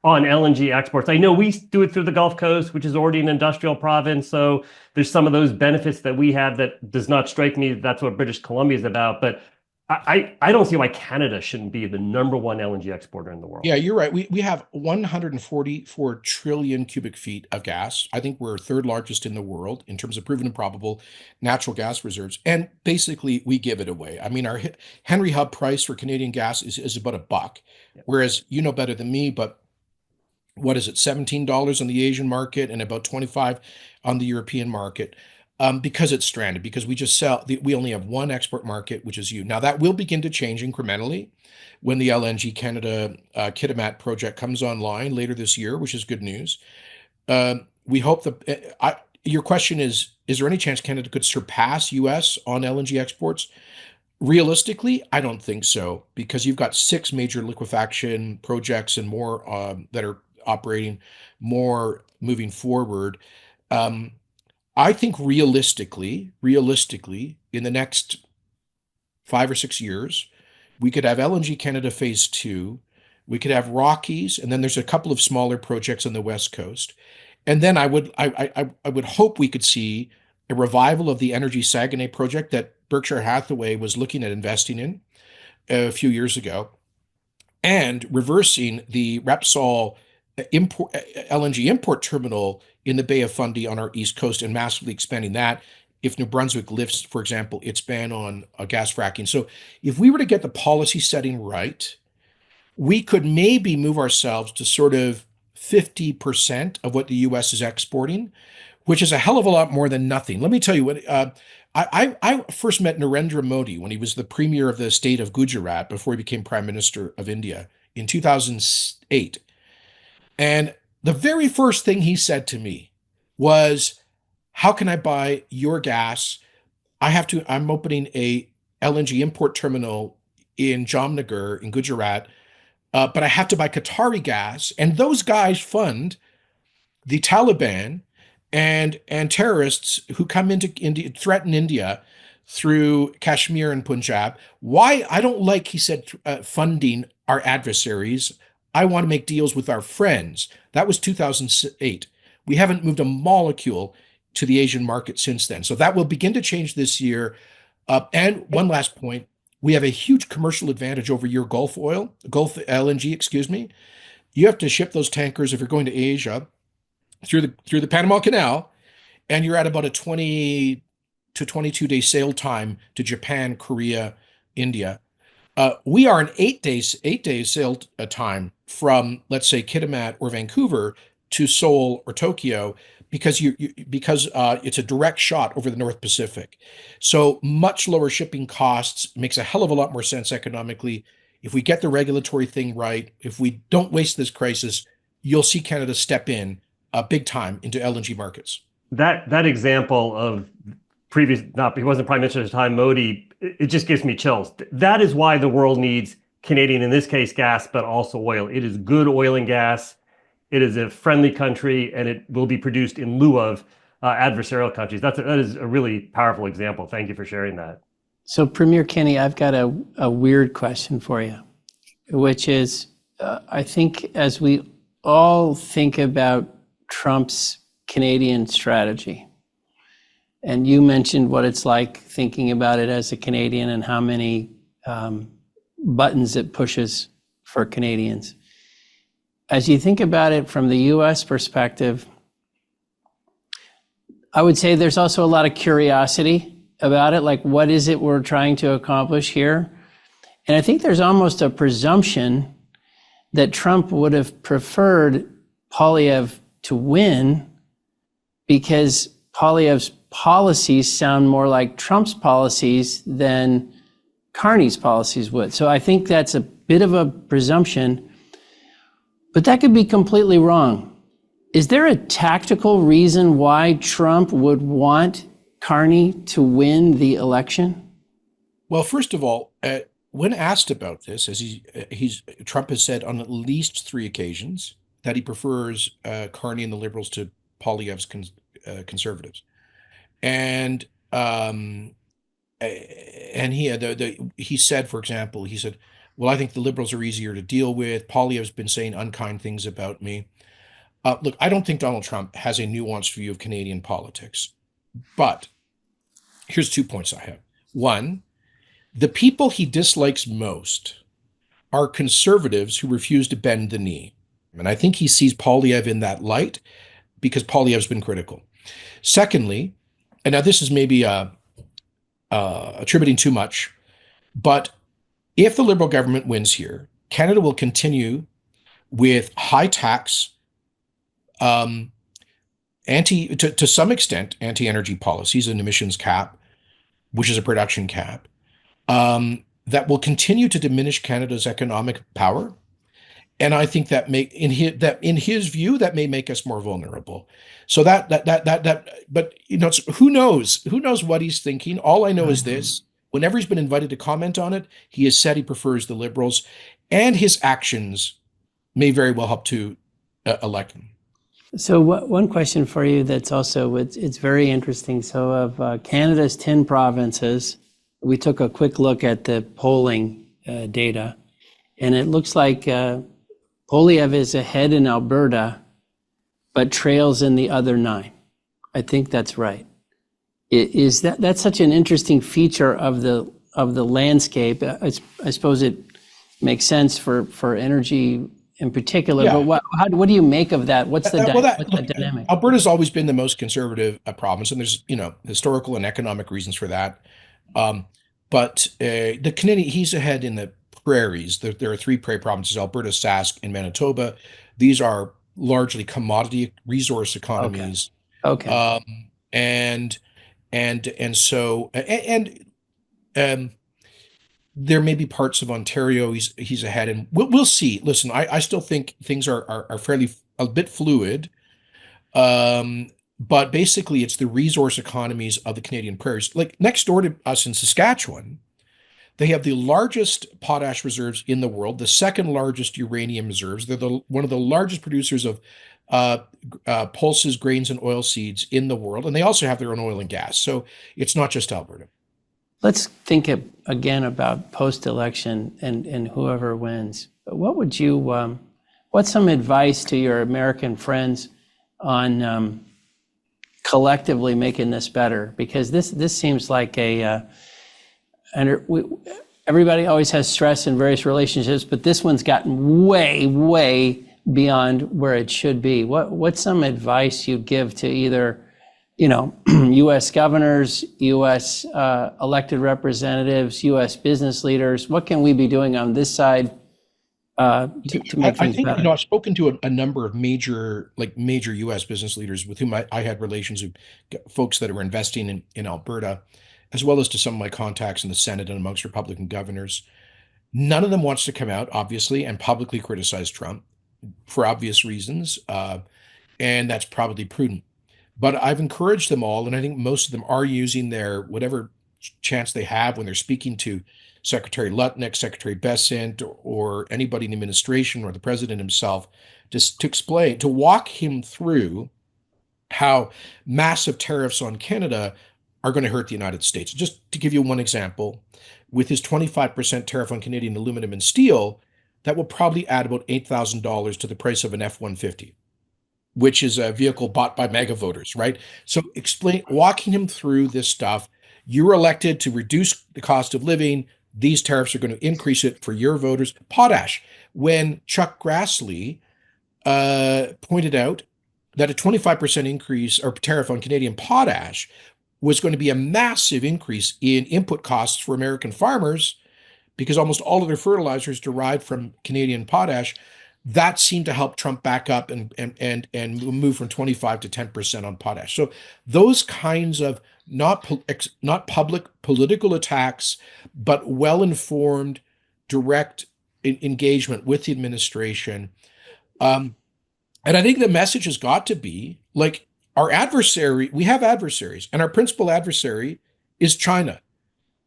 on LNG exports? I know we do it through the Gulf Coast, which is already an industrial province. So there's some of those benefits that we have that does not strike me. That's what British Columbia is about. But I don't see why Canada shouldn't be the number one LNG exporter in the world. Yeah, you're right. We have 144 trillion cubic feet of gas. I think we're third largest in the world in terms of proven and probable natural gas reserves. And basically, we give it away. I mean, our Henry Hub price for Canadian gas is about $1. Yeah. Whereas you know better than me, but what is it, $17 on the Asian market and about 25 on the European market, because it's stranded, because we only have one export market, which is you. Now that will begin to change incrementally when the LNG Canada Kitimat project comes online later this year, which is good news. We hope your question is there any chance Canada could surpass US on LNG exports? Realistically, I don't think so, because you've got 6 major liquefaction projects and more that are operating, more moving forward. I think realistically, in the next 5 or 6 years, we could have LNG Canada Phase 2, we could have Rockies, and then there's a couple of smaller projects on the West Coast. And then I would hope we could see a revival of the Energy Saguenay project that Berkshire Hathaway was looking at investing in a few years ago, and reversing the Repsol LNG import terminal in the Bay of Fundy on our East Coast and massively expanding that if New Brunswick lifts, for example, its ban on gas fracking. So if we were to get the policy setting right, we could maybe move ourselves to sort of 50% of what the U.S. is exporting, which is a hell of a lot more than nothing. Let me tell you what, I first met Narendra Modi when he was the premier of the state of Gujarat before he became prime minister of India in 2008. And the very first thing he said to me was, how can I buy your gas? I'm opening a LNG import terminal in Jamnagar in Gujarat, but I have to buy Qatari gas. And those guys fund the Taliban and terrorists who come into India, threaten India through Kashmir and Punjab. Why? I don't like, he said, funding our adversaries. I want to make deals with our friends. That was 2008. We haven't moved a molecule to the Asian market since then. So that will begin to change this year. And one last point, we have a huge commercial advantage over your Gulf LNG, excuse me. You have to ship those tankers if you're going to Asia through the Panama Canal, and you're at about a 20 to 22-day sail time to Japan, Korea, India. We are an 8 day sail time from, let's say, Kitimat or Vancouver to Seoul or Tokyo, because it's a direct shot over the North Pacific. So much lower shipping costs, makes a hell of a lot more sense economically. If we get the regulatory thing right, if we don't waste this crisis, you'll see Canada step in big time into LNG markets. That example of previous, he wasn't Prime Minister at the time, Modi, it just gives me chills. That is why the world needs Canadian, in this case, gas, but also oil. It is good oil and gas. It is a friendly country, and it will be produced in lieu of adversarial countries. That is a really powerful example. Thank you for sharing that. So, Premier Kenney, I've got a weird question for you, which is, I think as we all think about Trump's Canadian strategy, and you mentioned what it's like thinking about it as a Canadian and how many buttons it pushes for Canadians. As you think about it from the U.S. perspective, I would say there's also a lot of curiosity about it, like what is it we're trying to accomplish here? And I think there's almost a presumption that Trump would have preferred Poilievre to win because Poilievre's policies sound more like Trump's policies than Carney's policies would. So I think that's a bit of a presumption, but that could be completely wrong. Is there a tactical reason why Trump would want Carney to win the election? Well, first of all, when asked about this, as Trump has said on at least 3 occasions that he prefers Carney and the Liberals to Poilievre's Conservatives, and he said, for example, he said, "Well, I think the Liberals are easier to deal with. Poilievre's been saying unkind things about me." Look, I don't think Donald Trump has a nuanced view of Canadian politics, but here's 2 points I have. One, the people he dislikes most are conservatives who refuse to bend the knee. And I think he sees Poilievre in that light because Poilievre's been critical. Secondly, and now this is maybe attributing too much, but if the Liberal government wins here, Canada will continue with high tax, to some extent, anti-energy policies, an emissions cap, which is a production cap, that will continue to diminish Canada's economic power. And I think that in his view, that may make us more vulnerable. So but who knows what he's thinking? All I know is this: whenever he's been invited to comment on it, he has said he prefers the Liberals, and his actions may very well help to elect him. So one question for you that's also, it's very interesting. So of Canada's 10 provinces, we took a quick look at the polling data, and it looks like Poilievre is ahead in Alberta, but trails in the other 9. I think that's right. Is that's such an interesting feature of the landscape? I suppose it makes sense for energy in particular, Yeah. but what do you make of that? What's the dynamic? Alberta's always been the most conservative province, and there's historical and economic reasons for that. But the Canadian, he's ahead in the prairies. There are 3 prairie provinces: Alberta, Sask, and Manitoba. These are largely commodity resource economies. Okay. So there may be parts of Ontario he's ahead, and we'll see. Listen, I still think things are fairly a bit fluid. But basically, it's the resource economies of the Canadian prairies. Like next door to us in Saskatchewan, they have the largest potash reserves in the world, the second largest uranium reserves. They're one of the largest producers of uh, pulses, grains, and oil seeds in the world. And they also have their own oil and gas. So it's not just Alberta. Let's think again about post-election and whoever wins. What would you, what's some advice to your American friends on collectively making this better? Because this seems like everybody always has stress in various relationships, but this one's gotten way, way beyond where it should be. What's some advice you'd give to either, U.S. governors, U.S. Elected representatives, U.S. business leaders? What can we be doing on this side to make things think, better? I've spoken to a number of major U.S. business leaders with whom I had relations with, folks that are investing in Alberta, as well as to some of my contacts in the Senate and amongst Republican governors. None of them wants to come out, obviously, and publicly criticize Trump for obvious reasons, and that's probably prudent. But I've encouraged them all, and I think most of them are using their whatever chance they have when they're speaking to Secretary Lutnick, Secretary Bessent, or anybody in the administration or the president himself, just to explain, to walk him through how massive tariffs on Canada are going to hurt the United States. Just to give you one example, with his 25% tariff on Canadian aluminum and steel, that will probably add about $8,000 to the price of an F-150, which is a vehicle bought by mega voters, right? So walking him through this stuff. You're elected to reduce the cost of living. These tariffs are going to increase it for your voters. Potash, when Chuck Grassley pointed out that a 25% increase or tariff on Canadian potash was going to be a massive increase in input costs for American farmers, because almost all of their fertilizers derived from Canadian potash, that seemed to help Trump back up and move from 25 to 10% on potash. So those kinds of not public political attacks, but well-informed, direct engagement with the administration. And I think the message has got to be like, we have adversaries, and our principal adversary is China.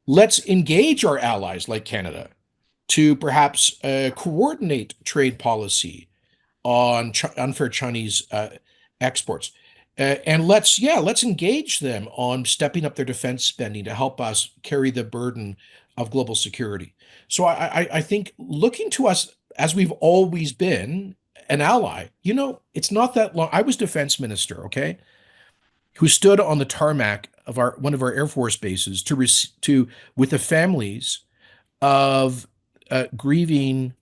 Let's engage our allies like Canada to perhaps coordinate trade policy on unfair Chinese exports. And let's engage them on stepping up their defense spending to help us carry the burden of global security. So I think looking to us as we've always been an ally, it's not that long. I was defense minister, okay, who stood on the tarmac of one of our Air Force bases with the families of grieving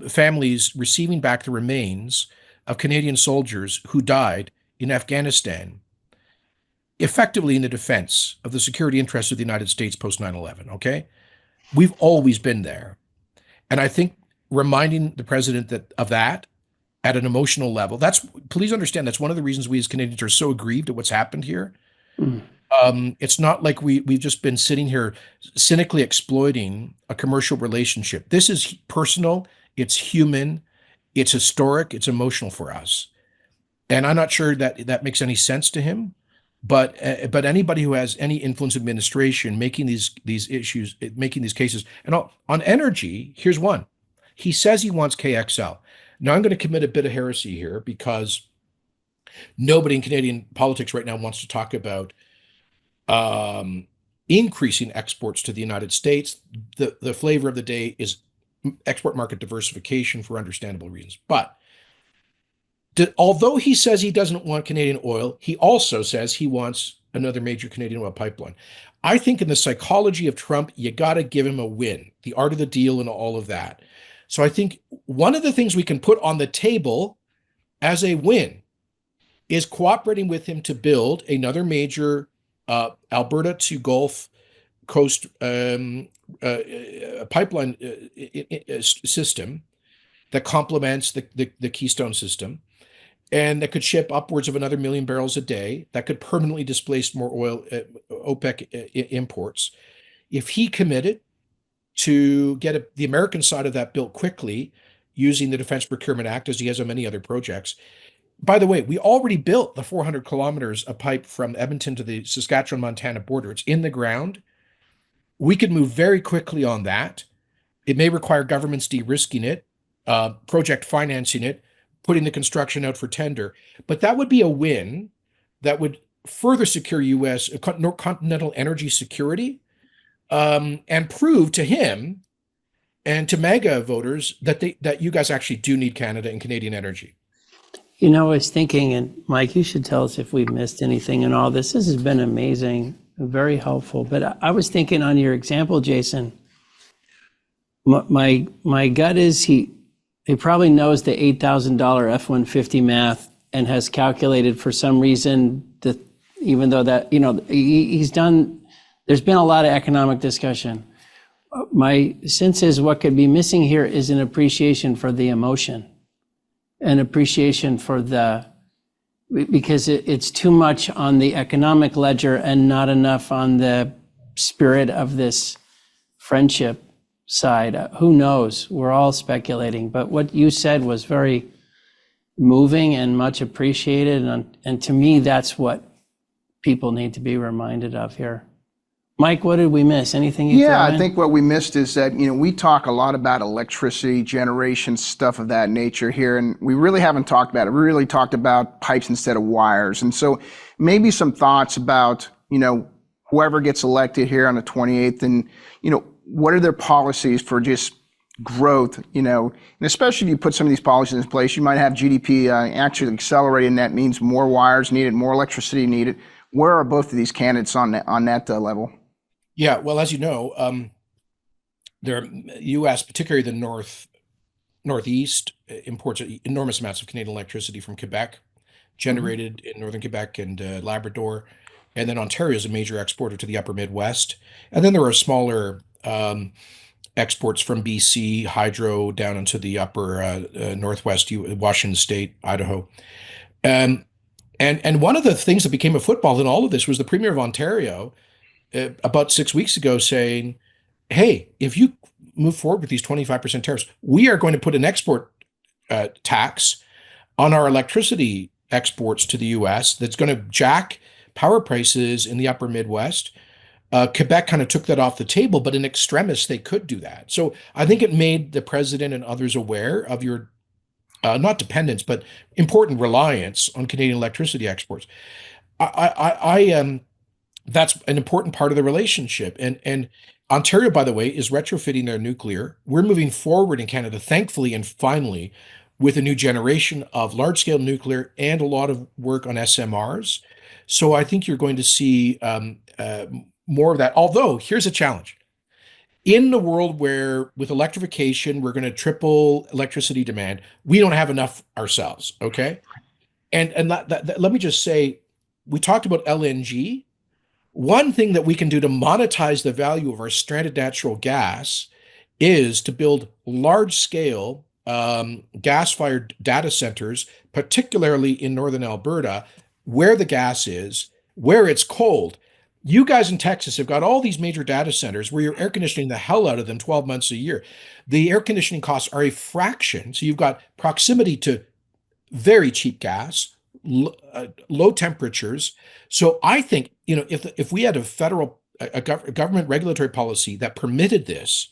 families receiving back the remains of Canadian soldiers who died in Afghanistan, effectively in the defense of the security interests of the United States post 9/11. Okay, we've always been there, and I think reminding the president of that at an emotional level. Please understand, that's one of the reasons we as Canadians are so aggrieved at what's happened here. Mm. It's not like we've just been sitting here cynically exploiting a commercial relationship. This is personal, it's human, it's historic, it's emotional for us. And I'm not sure that makes any sense to him, but anybody who has any influence in administration making these issues, making these cases, and on energy, here's one. He says he wants KXL. Now I'm going to commit a bit of heresy here, because nobody in Canadian politics right now wants to talk about increasing exports to the United States. The flavor of the day is export market diversification for understandable reasons. But although he says he doesn't want Canadian oil, he also says he wants another major Canadian oil pipeline. I think in the psychology of Trump, you got to give him a win, the art of the deal and all of that. So I think one of the things we can put on the table as a win is cooperating with him to build another major Alberta to Gulf Coast pipeline system that complements the Keystone system, and that could ship upwards of another 1 million barrels a day, that could permanently displace more oil OPEC imports. If he committed to get the American side of that built quickly, using the Defense Procurement Act, as he has on many other projects. By the way, we already built the 400 kilometers of pipe from Edmonton to the Saskatchewan-Montana border. It's in the ground. We could move very quickly on that. It may require governments de-risking it, project financing it, putting the construction out for tender. But that would be a win that would further secure U.S. continental energy security, and prove to him and to MAGA voters that you guys actually do need Canada and Canadian energy. You know, I was thinking, and Mike, you should tell us if we've missed anything in all this. This has been amazing, very helpful. But I was thinking on your example, Jason, my gut is he probably knows the $8,000 F-150 math and has calculated for some reason that even though that, you know, he's done, there's been a lot of economic discussion. My sense is what could be missing here is an appreciation for the emotion, an appreciation for because it's too much on the economic ledger and not enough on the spirit of this friendship side. Who knows? We're all speculating, but what you said was very moving and much appreciated. And to me, that's what people need to be reminded of here. Mike, what did we miss? Anything you Yeah, throw I in? think what we missed is that, you know, we talk a lot about electricity generation, stuff of that nature here, and we really haven't talked about it. We really talked about pipes instead of wires. And so maybe some thoughts about, you know, whoever gets elected here on the 28th and, you know, what are their policies for just growth, you know, and especially if you put some of these policies in place, you might have GDP actually accelerating, and that means more wires needed, more electricity needed. Where are both of these candidates on that level? Yeah, well, as you know, there are U.S., particularly the northeast, imports enormous amounts of Canadian electricity from Quebec, generated in northern Quebec and Labrador, and then Ontario is a major exporter to the upper Midwest, and then there are smaller exports from BC hydro down into the upper northwest, Washington State, Idaho. And one of the things that became a football in all of this was the Premier of Ontario about 6 weeks ago saying, hey, if you move forward with these 25% tariffs, we are going to put an export tax on our electricity exports to the US that's going to jack power prices in the upper Midwest. Quebec kind of took that off the table, but in extremis, they could do that. So I think it made the president and others aware of your not dependence, but important reliance on Canadian electricity exports. That's an important part of the relationship. And Ontario, by the way, is retrofitting their nuclear. We're moving forward in Canada, thankfully and finally, with a new generation of large-scale nuclear and a lot of work on SMRs. So I think you're going to see more of that. Although, here's a challenge. In the world where with electrification, we're going to triple electricity demand, we don't have enough ourselves, okay? And let me just say, we talked about LNG. One thing that we can do to monetize the value of our stranded natural gas is to build large-scale gas-fired data centers, particularly in northern Alberta, where the gas is, where it's cold. You guys in Texas have got all these major data centers where you're air conditioning the hell out of them 12 months a year. The air conditioning costs are a fraction. So you've got proximity to very cheap gas, low temperatures. So I think, you know, if we had a government regulatory policy that permitted this,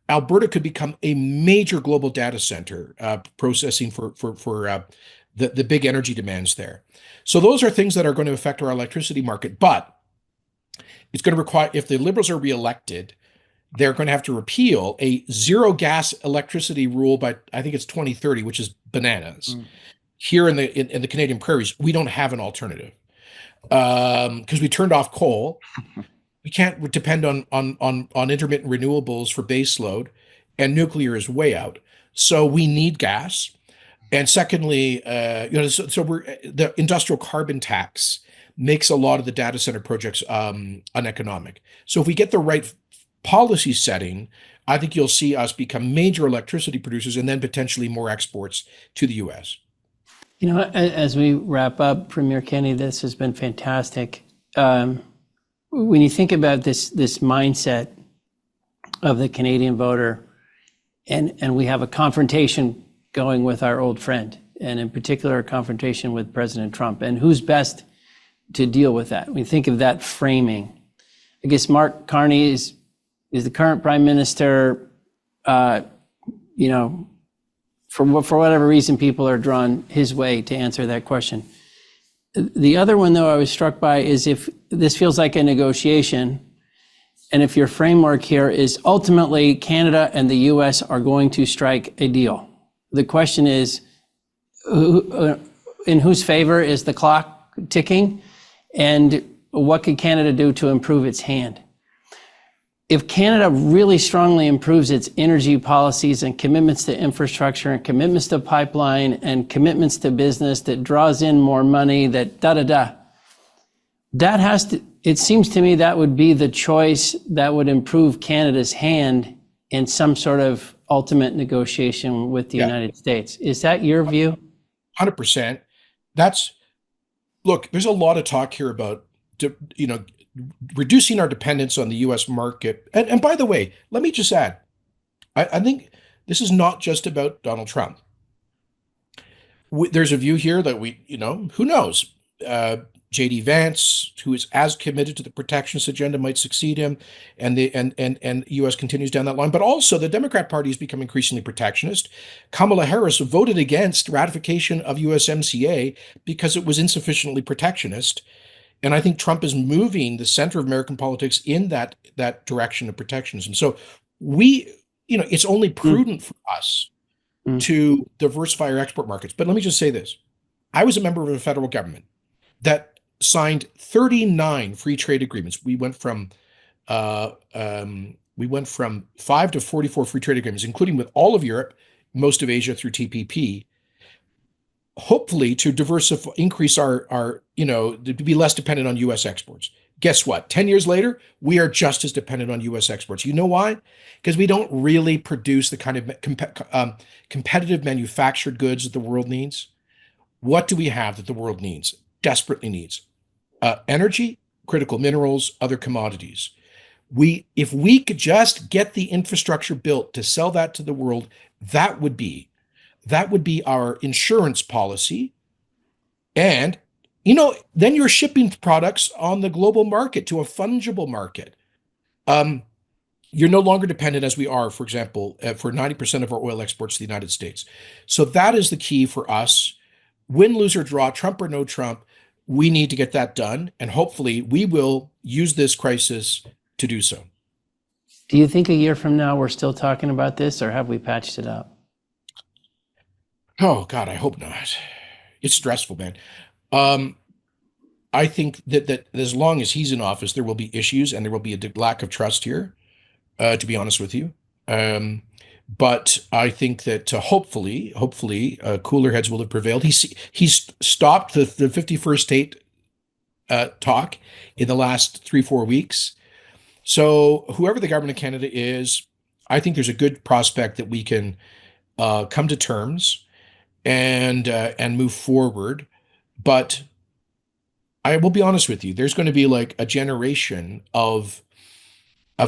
Alberta could become a major global data center processing for the big energy demands there. So those are things that are going to affect our electricity market. But it's going to require, if the Liberals are reelected, they're going to have to repeal a zero gas electricity rule by, I think it's 2030, which is bananas. Here in the Canadian prairies, we don't have an alternative because we turned off coal. We can't depend on intermittent renewables for base load, and nuclear is way out. So we need gas. And secondly, the industrial carbon tax makes a lot of the data center projects uneconomic. So if we get the right policy setting, I think you'll see us become major electricity producers and then potentially more exports to the U.S. You know, as we wrap up, Premier Kenney, this has been fantastic. When you think about this mindset of the Canadian voter, and we have a confrontation going with our old friend, and in particular, a confrontation with President Trump. And who's best to deal with that? We think of that framing. I guess Mark Carney is the current prime minister. You know, for whatever reason, people are drawn his way to answer that question. The other one, though, I was struck by is if this feels like a negotiation, and if your framework here is ultimately Canada and the U.S. are going to strike a deal. The question is, in whose favor is the clock ticking, and what can Canada do to improve its hand? If Canada really strongly improves its energy policies and commitments to infrastructure and commitments to pipeline and commitments to business that draws in more money, that that has to, it seems to me that would be the choice that would improve Canada's hand in some sort of ultimate negotiation with the United States. Is that your view? 100%. Look, there's a lot of talk here about, you know, reducing our dependence on the U.S. market. And by the way, let me just add, I think this is not just about Donald Trump. There's a view here that who knows? J.D. Vance, who is as committed to the protectionist agenda, might succeed him, and the U.S. continues down that line. But also, the Democrat Party has become increasingly protectionist. Kamala Harris voted against ratification of USMCA because it was insufficiently protectionist. And I think Trump is moving the center of American politics in that direction of protectionism. So it's only prudent for us to diversify our export markets. But let me just say this. I was a member of a federal government that signed 39 free trade agreements. We went from 5 to 44 free trade agreements, including with all of Europe, most of Asia through TPP. Hopefully to diversify, increase our to be less dependent on U.S. exports. Guess what? 10 years later, we are just as dependent on U.S. exports. You know why? Because we don't really produce the kind of competitive manufactured goods that the world needs. What do we have that the world needs, desperately needs? Energy, critical minerals, other commodities. If we could just get the infrastructure built to sell that to the world, that would be our insurance policy. And, then you're shipping products on the global market to a fungible market. You're no longer dependent, as we are, for example, for 90% of our oil exports to the United States. So that is the key for us. Win, lose, or draw, Trump or no Trump, we need to get that done. And hopefully we will use this crisis to do so. Do you think a year from now we're still talking about this, or have we patched it up? Oh, God, I hope not. It's stressful, man. I think that as long as he's in office, there will be issues and there will be a lack of trust here, to be honest with you. But I think that hopefully, cooler heads will have prevailed. He's stopped the 51st state talk in the last 3-4 weeks. So whoever the government of Canada is, I think there's a good prospect that we can come to terms and move forward. But I will be honest with you, there's going to be like a generation of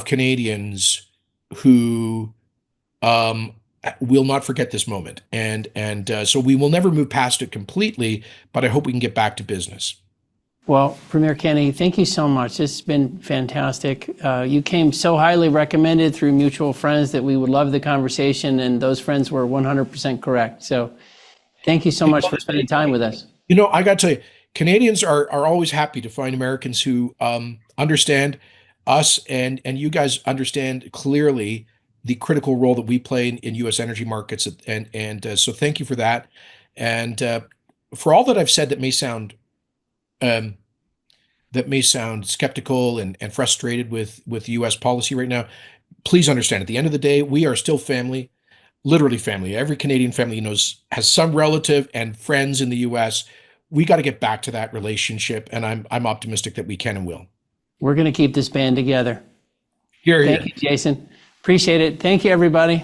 Canadians who will not forget this moment. And so we will never move past it completely, but I hope we can get back to business. Well, Premier Kenney, thank you so much. This has been fantastic. You came so highly recommended through mutual friends that we would love the conversation, and those friends were 100% correct. So thank you so much for spending time with us. I got to tell you, Canadians are always happy to find Americans who understand us, and you guys understand clearly the critical role that we play in U.S. energy markets. And so thank you for that. And for all that I've said that may sound skeptical and frustrated with U.S. policy right now, please understand, at the end of the day, we are still family, literally family. Every Canadian family has some relative and friends in the U.S. We got to get back to that relationship, and I'm optimistic that we can and will. We're going to keep this band together. Here, Thank you, Jason. Appreciate it. Thank you, everybody.